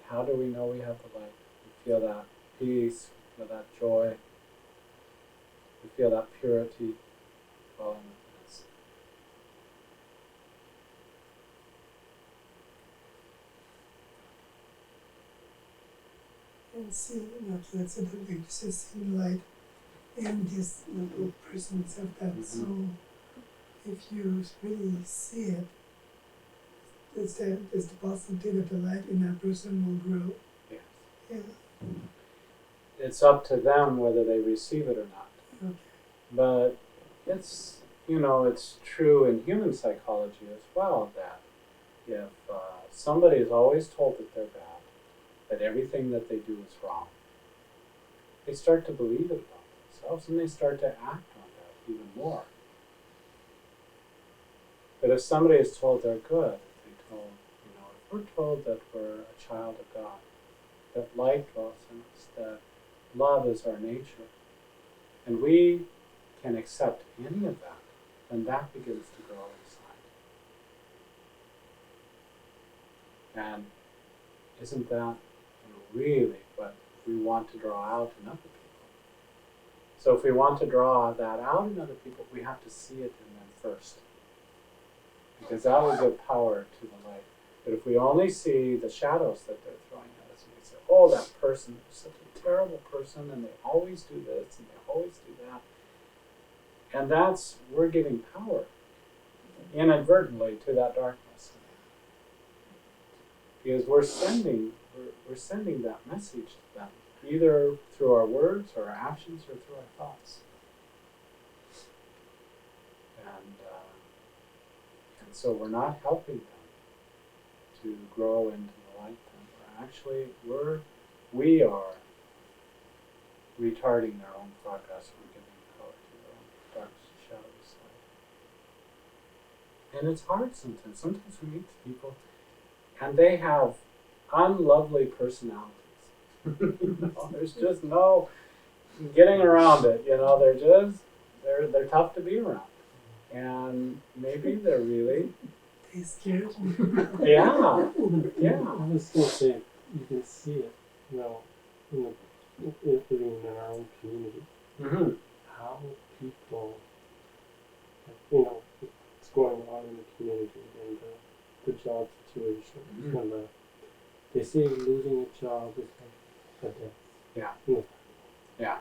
How do we know we have the light? We feel that peace, we feel that joy, we feel that purity. dwelling within us. And see, let's say that you just see light in this person's of that soul. If you really see it, there's the possibility that the light in that person will grow. Yes. Yeah. It's up to them whether they receive it or not. Okay. But it's, it's true in human psychology as well that if somebody is always told that they're bad, that everything that they do is wrong, they start to believe it about themselves and they start to act on that even more. But if somebody is told they're good, if we're told that we're a child of God, that light dwells in us, that love is our nature, and we can accept any of that, then that begins to grow inside. And isn't that really what we want to draw out in other people? So if we want to draw that out in other people, we have to see it in them first. Because that will give power to the light. But if we only see the shadows that they're throwing at us, and we say, oh, that person is such a terrible person, and they always do this, and they always do that. And we're giving power inadvertently to that darkness. Because we're sending that message to them, either through our words or our actions or through our thoughts. And so we're not helping them to grow into the light. We are retarding their own progress. We're giving power to their own dark, shadowy side. And it's hard sometimes. Sometimes we meet people and they have unlovely personalities. There's just no getting around it. They're tough to be around. And maybe they're really They scared me. yeah. I was going to say, you can see it, living in our own community. Mm-hmm. How people, what's going on in the community and the job situation. Mm-hmm. And they say losing a job is like a death. Yeah. Yeah.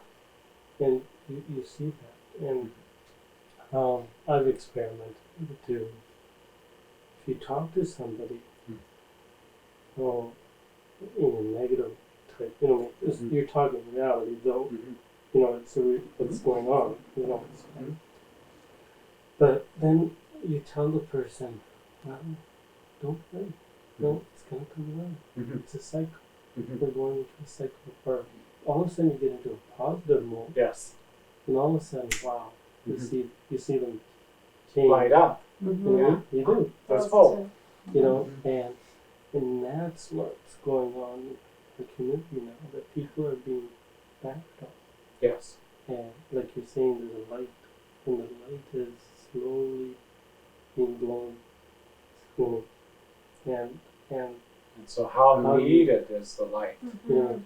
And you see that. And I've experimented with it too. If you talk to somebody, in a negative type, you're talking reality though, it's what's going on, But then you tell the person, well, don't worry, no, it's going to come around. It's a cycle. We're going into a cycle where all of a sudden you get into a positive mode. Yes. And all of a sudden, wow, you see them change. Light up. You do. That's hope. And that's what's going on in the community now, that people are being backed up. Yes. And like you're saying, there's a light, and the light is slowly being blown. And so how needed is the light? And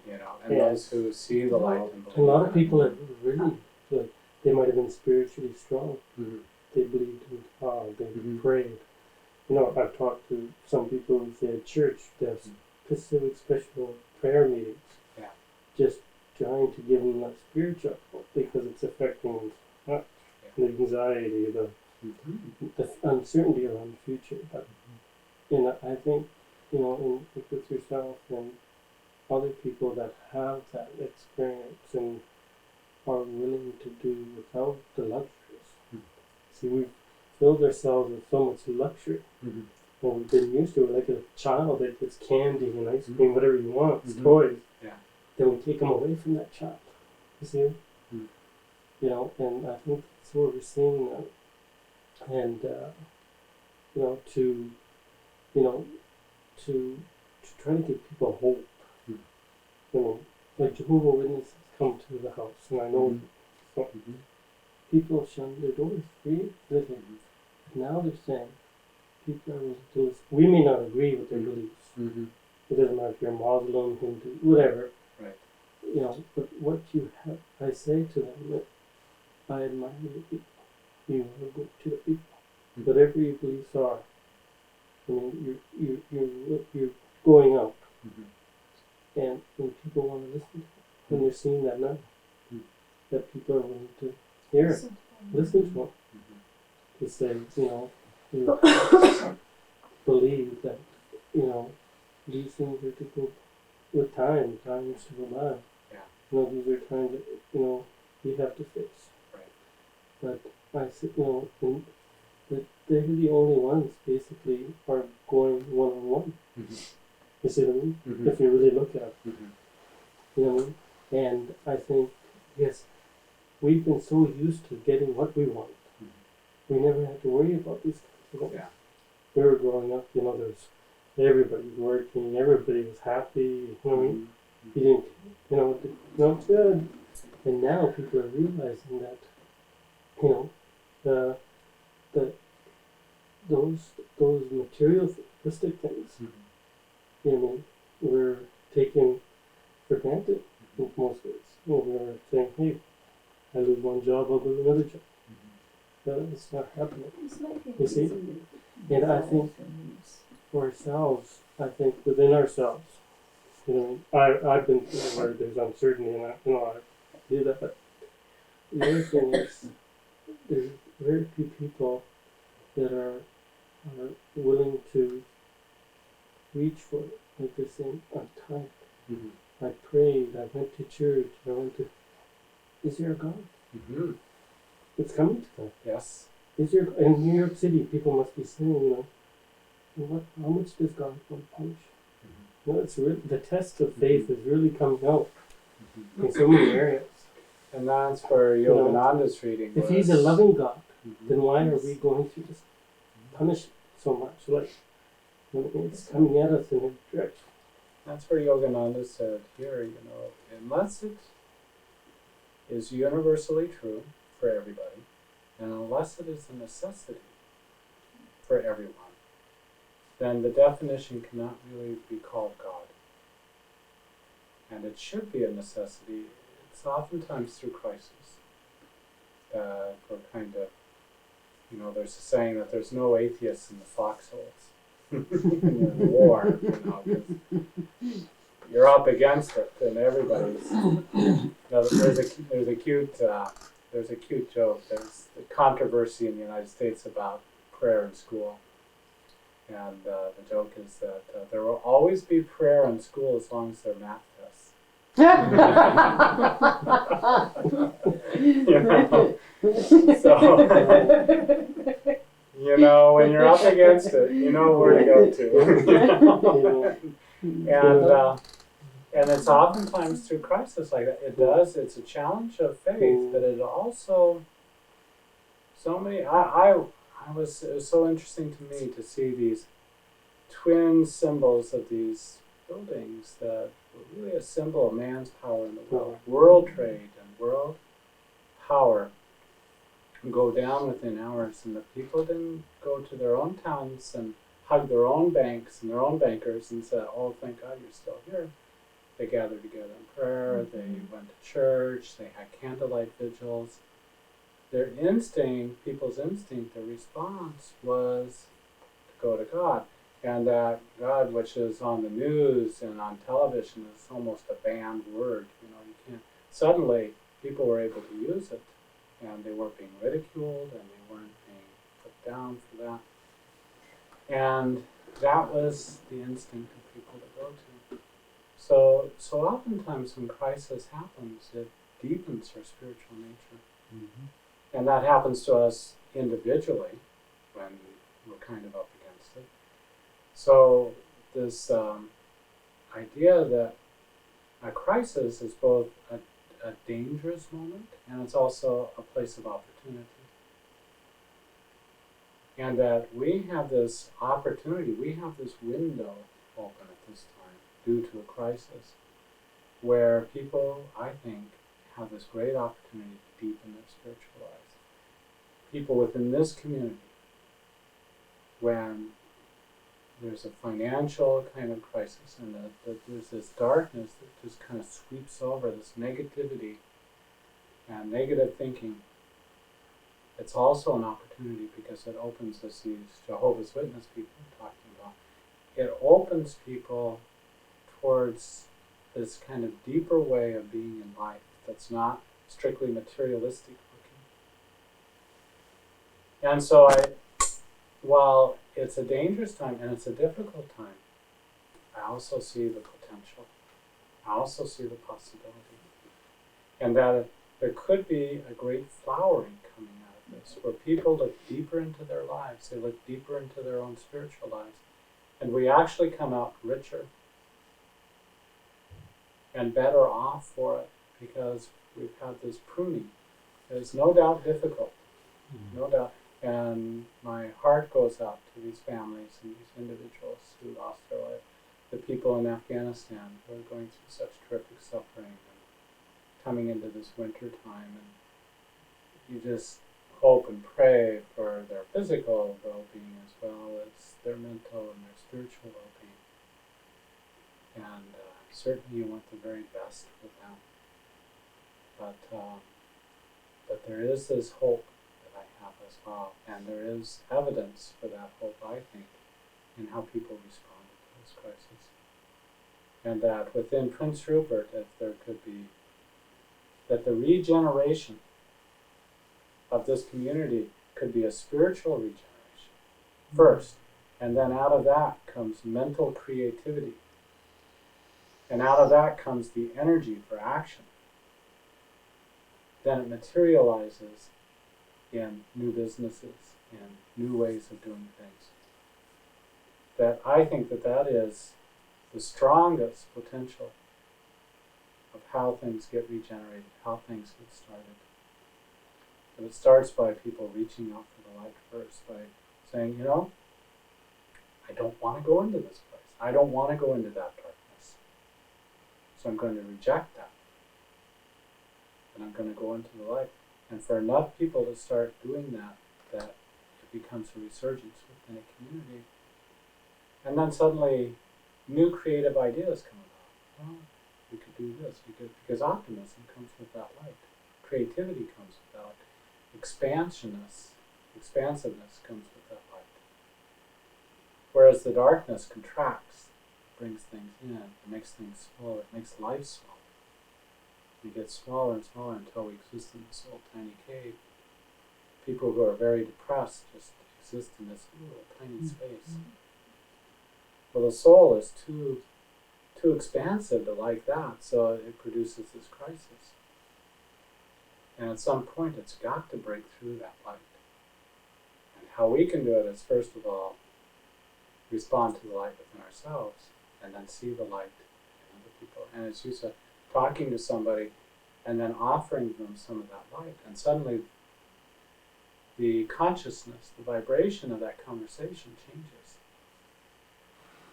those who see the light and believe. A lot of people are really, they might have been spiritually strong. They believed in God, they prayed. I've talked to some people who say at church, they have specific special prayer meetings. Yeah. Just trying to give them that spiritual, because it's affecting them so much. The anxiety, the uncertainty around the future. But, I think, with yourself and other people that have that experience and are willing to do without the luxuries. See, we've filled ourselves with so much luxury. And we've been used to it, like a child that gets candy and ice cream, whatever he wants, toys. Yeah. Then we take them away from that child. You see? And I think that's what we're seeing now. And, to try to give people hope. Like Jehovah Witnesses come to the house, and I know people shut their doors, now they're saying people are willing to do this. We may not agree with their beliefs. It doesn't matter if you're Muslim, Hindu, whatever. Right. But what you have, I say to them that I admire you people. you want to go to the people. Whatever your beliefs are, I mean, you're going out, and when people want to listen to it, when they're seeing that now, that people are willing to hear it, listen to them, to say, you know, you believe that, you know, these things are to go with time. Time is to go by. Yeah. You know, these are times that, you know, you have to fix. Right. But I said, you know, that they're the only ones basically are going one-on-one. You see what I mean? If you really look at it. You know what I mean? And I think, yes, we've been so used to getting what we want. We never had to worry about these kinds of things. Yeah. We were growing up, you know, there's everybody was working, everybody was happy, you know what I mean? You didn't, you know, it's good. And now people are realizing that, you know, those materialistic things, you know, we're taking for granted in most ways. You know, we're saying, hey, I lose one job, I'll lose another job. It's not happening. You see? And I think for ourselves, I think within ourselves, you know, I've been through where there's uncertainty and I, you know, I do that, but the other thing is there's very few people that are willing to reach for it. Like they're saying, I'm tired. I prayed, I went to church, I went to, is there a God? It's coming to that. Yes. Is there, in New York City, people must be saying, you know, how much does God want to punish? You know, it's really, the test of faith is really coming out in so many areas. And that's where Yogananda's reading was. If He's a loving God, then why are we going through this punishment so much? Like, it's coming at us in a direction. That's where Yogananda said here, you know, unless it is universally true for everybody, and unless it is a necessity for everyone, then the definition cannot really be called God. And it should be a necessity. It's oftentimes through crisis that we're kind of, you know, there's a saying that there's no atheists in the foxholes. In the war, you know, 'cause you're up against it, and everybody's. You know, there's a cute joke. There's the controversy in the United States about prayer in school, and the joke is that there will always be prayer in school as long as they're math tests. You know? So. You know, when you're up against it, you know where to go to. And it's oftentimes through crisis like that. It's a challenge of faith, but it also, it was so interesting to me to see these twin symbols of these buildings that were really a symbol of man's power in the world. World trade and world power go down within hours, and the people didn't go to their own towns and hug their own banks and their own bankers and said, oh, thank God you're still here. They gathered together in prayer, they went to church, they had candlelight vigils. Their instinct, people's instinct, their response was to go to God. And that God, which is on the news and on television, is almost a banned word. You know, you can't. Suddenly, people were able to use it. And they weren't being ridiculed, and they weren't being put down for that. And that was the instinct of people to go to. So oftentimes when crisis happens, it deepens our spiritual nature. And that happens to us individually when we're kind of up against it. So this idea that a crisis is both a dangerous moment, and it's also a place of opportunity. And that we have this opportunity, we have this window open at this time due to a crisis where people, I think, have this great opportunity to deepen their spiritual lives. People within this community, when there's a financial kind of crisis and that there's this darkness that just kind of sweeps over, this negativity and negative thinking it's also an opportunity because it opens, as these Jehovah's Witness people are talking about, it opens people towards this kind of deeper way of being in life that's not strictly materialistic looking. And so while it's a dangerous time and it's a difficult time, I also see the potential. I also see the possibility. And that there could be a great flowering coming out of this, where people look deeper into their lives, they look deeper into their own spiritual lives, and we actually come out richer and better off for it because we've had this pruning. It's no doubt difficult, no doubt. And my heart goes out to these families and these individuals who lost their life, the people in Afghanistan who are going through such terrific suffering and coming into this winter time. And you just hope and pray for their physical well-being as well as their mental and their spiritual well-being. And certainly you want the very best for them. But there is this hope that I have as well, and there is evidence for that hope, I think, in how people responded to this crisis. And that within Prince Rupert, if there could be, that the regeneration of this community could be a spiritual regeneration first, and then out of that comes mental creativity. And out of that comes the energy for action. Then it materializes in new businesses and new ways of doing things. That I think that is the strongest potential of how things get regenerated, how things get started. But it starts by people reaching out for the light first, by saying, I don't want to go into this place. I don't want to go into that darkness. So I'm going to reject that. And I'm going to go into the light. And for enough people to start doing that it becomes a resurgence within a community. And then suddenly new creative ideas come about. Well, we could do this. Because optimism comes with that light. Creativity comes with that light. Expansiveness comes with that light. Whereas the darkness contracts, brings things in, it makes things smaller, it makes life smaller. We get smaller and smaller until we exist in this little tiny cave. People who are very depressed just exist in this little tiny space. Well, the soul is too expansive to like that, so it produces this crisis. And at some point, it's got to break through that light. And how we can do it is, first of all, respond to the light within ourselves, and then see the light in other people. And as you said, talking to somebody and then offering them some of that light. And suddenly the consciousness, the vibration of that conversation changes.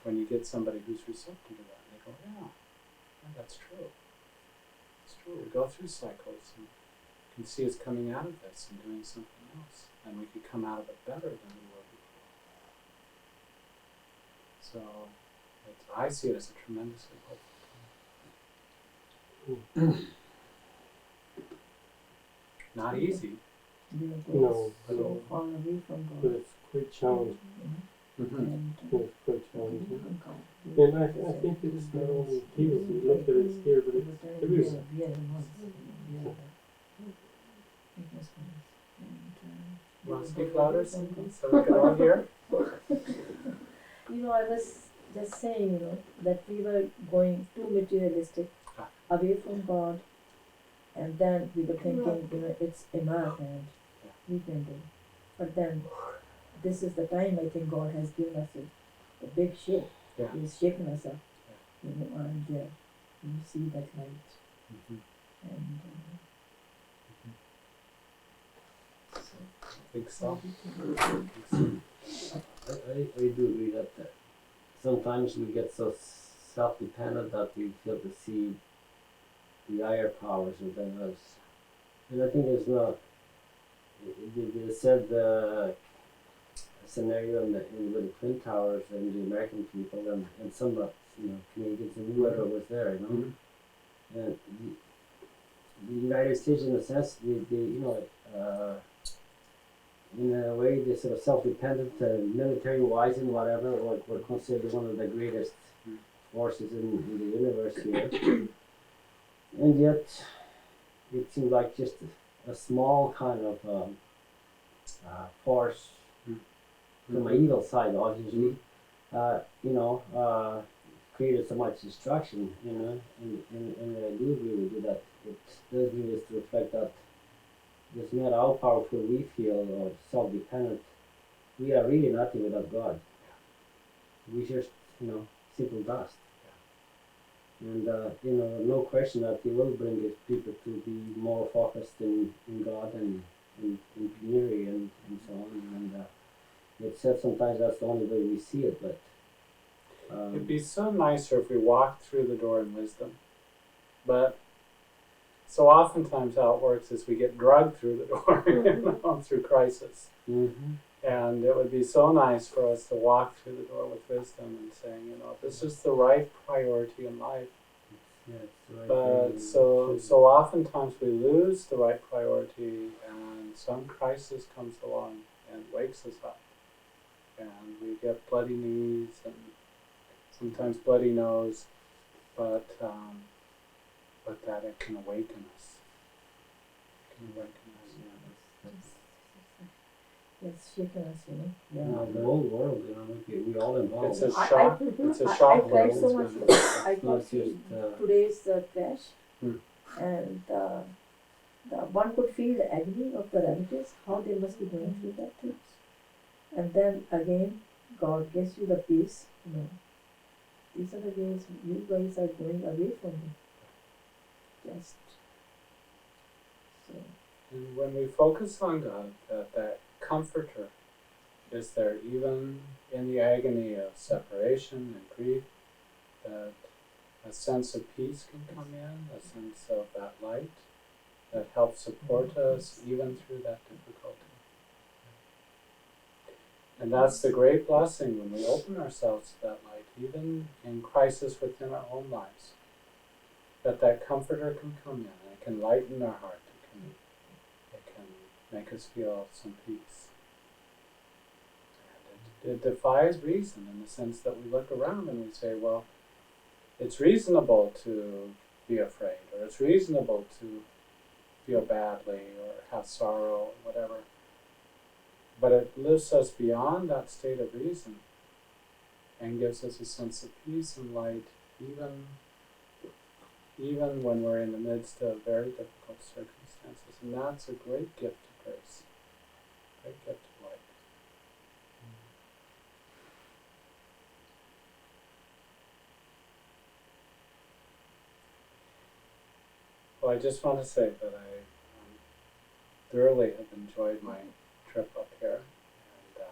When you get somebody who's receptive to that, and they go, yeah, that's true. It's true. We go through cycles and you can see us coming out of this and doing something else. And we could come out of it better than we were before. So I see it as a tremendously hopeful time. Not easy. No, So far away from God. but it's quite challenging. And It's quite challenging. And I think it's not only here, we look at it here, but it's everywhere. Want to speak louder so we can all hear? I was just saying, that we were going too materialistic, away from God, and then we were thinking, it's in our hand, we can do. But then, this is the time I think God has given us a big shake. Yeah. He's shaken us up, and you see that light. And I think so. I do agree that sometimes we get so self-dependent that we fail to see the higher powers within us. And I think it's not, they said the scenario with the Twin Towers and the American people and some Canadians and whoever was there, And the United States, in a sense, they in a way, they're sort of self-dependent, military-wise and whatever, like we're considered one of the greatest forces in the universe here. And yet, it seems like just a small kind of force from the evil side, obviously, created so much destruction, and I do agree with you that it does need us to reflect that doesn't matter how powerful we feel or self-dependent, we are really nothing without God. We just, simple dust. And, no question that He will bring His people to be more focused in God and in community and so on. And it's said sometimes that's the only way we see it, but It'd be so nicer if we walked through the door in wisdom. But so oftentimes how it works is we get drugged through the door through crisis. mm-hmm. And it would be so nice for us to walk through the door with wisdom and saying, this is the right priority in life. Yeah, it's the right But thing. so oftentimes we lose the right priority, and some crisis comes along and wakes us up. And we get bloody knees and sometimes bloody nose, but that it can awaken us. It can awaken us. It's shaken us, The whole world, we all involved. It's a shock. It's a shock. I cried so much. I It's not got just, today's crash, Hmm. and one could feel the agony of the relatives, how they must be going through that too. And then again, God gives you the peace. These are the days you guys are going away from me. Just so. And when we focus on God, that Comforter is there even in the agony of separation and grief, that a sense of peace can come in, a sense of that light that helps support us even through that difficulty. And that's the great blessing when we open ourselves to that light, even in crisis within our own lives, that Comforter can come in and it can lighten our heart. It can make us feel some peace. And it defies reason in the sense that we look around and we say, well, it's reasonable to be afraid, or it's reasonable to feel badly or have sorrow or whatever. But it lifts us beyond that state of reason and gives us a sense of peace and light, even when we're in the midst of very difficult circumstances. And that's a great gift of grace, a great gift of light. Well, I just want to say that I thoroughly have enjoyed my trip up here, and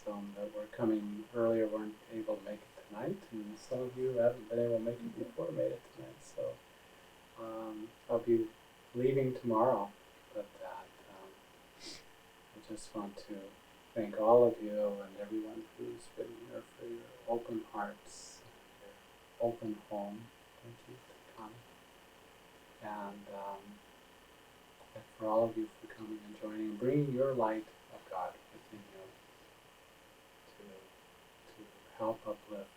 some that were coming earlier weren't able to make it tonight, and some of you who haven't been able to make it before made it tonight. So I'll be leaving tomorrow, but I just want to thank all of you and everyone who's been here for your open hearts, your open home. Thank you for coming. And for all of you for coming and joining and bringing your light of God within you to help uplift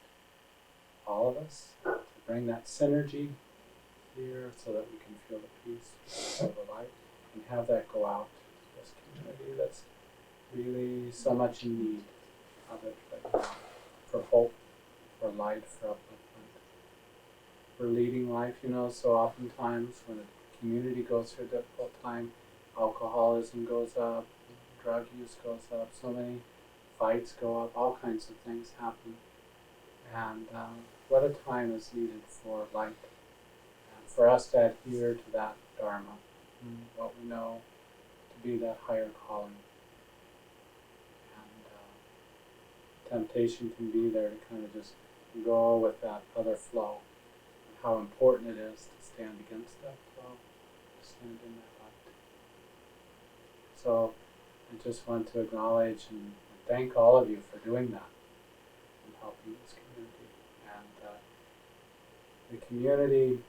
all of us, to bring that synergy here so that we can feel the peace of the light and have that go out to this community that's really so much in need of it right now, for hope, for light, for upliftment, for leading life. So oftentimes when a community goes through a difficult time, alcoholism goes up, drug use goes up, so many fights go up, all kinds of things happen. And what a time is needed for light, and for us to adhere to that Dharma, what we know to be that higher calling. And temptation can be there to kind of just go with that other flow. How important it is to stand against that flow, to stand in that light. So I just want to acknowledge and thank all of you for doing that and helping this community. And the community,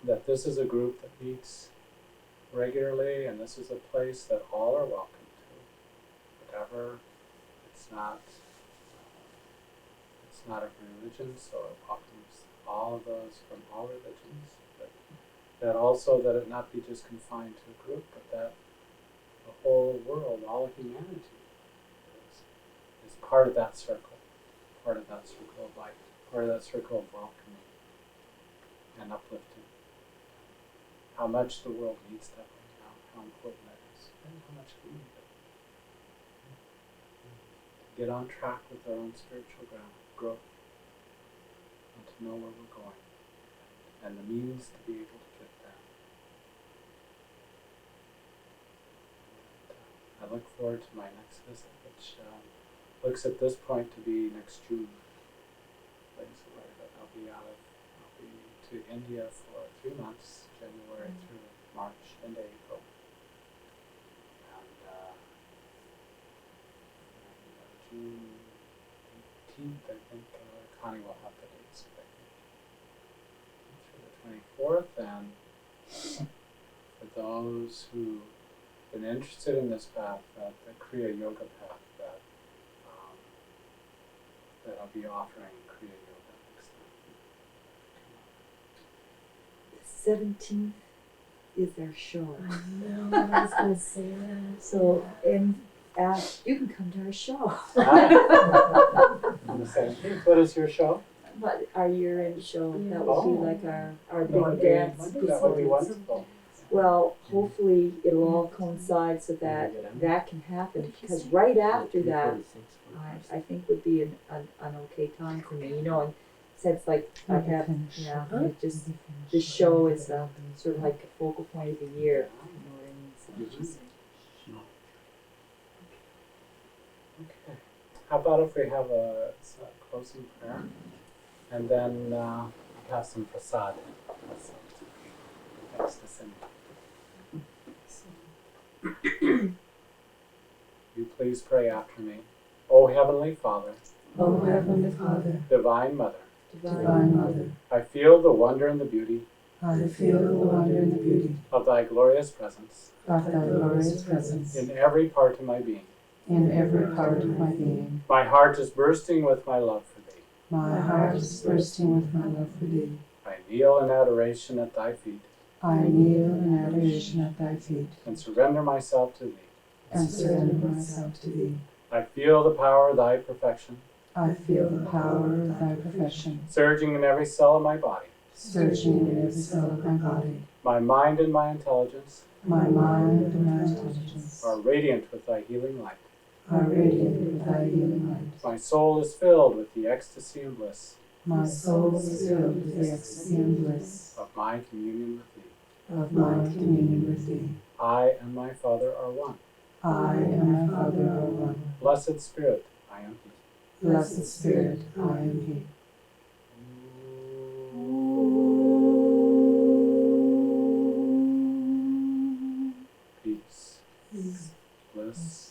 that this is a group that meets regularly, and this is a place that all are welcome whatever. It's not a religion, so it welcomes all of those from all religions. But that also that it not be just confined to a group, but that the whole world, all of humanity is part of that circle, part of that circle of life, part of that circle of welcoming and uplifting. How much the world needs that right now, how important that is, and how much we need it. To get on track with our own spiritual growth, and to know where we're going, and the means to be able to get there. I look forward to my next visit, which looks at this point to be next June. I'll be to India for 3 months, January through March and April. And June 18th, I think, Connie will have the dates, I think, through the 24th. And for those who've been interested in this path, the Kriya Yoga path, that I'll be offering Kriya Yoga next time. 17th is our show. I know, I was going to say that. So, you can come to our show. On the 17th. What is your show? But our year-end show, Yeah. that would be Oh. like our That would big be- dance. that would be performance. wonderful. Well, hopefully it'll all coincide so that can happen, because right after that, I think would be an okay time for me, you know, and since like I have, it just, this show is sort of like a focal point of the year, you know what I mean? So Okay. How about if we have a closing prayer, and then have some prasad. Thanks to Cindy. You please pray after me. O Heavenly Father, O Heavenly Father, Divine Mother, Divine Mother, I feel the wonder and the beauty I feel the wonder and the beauty of Thy glorious presence of Thy glorious presence in every part of my being. in every part of my being. My heart is bursting with my love for Thee. My heart is bursting with my love for Thee. I kneel in adoration at Thy feet I kneel in adoration at Thy feet and surrender myself to Thee. and surrender myself to Thee. I feel the power of Thy perfection I feel the power of Thy perfection surging in every cell of my body. surging in every cell of my body. My mind and my intelligence My mind and my intelligence are radiant with Thy healing light. are radiant with Thy healing light. My soul is filled with the ecstasy and bliss My soul is filled with the ecstasy and bliss of my communion with Thee. of my communion with Thee. I and my Father are one. I and my Father are one. Blessed Spirit, I am He. Blessed Spirit, I am He. Peace, bliss,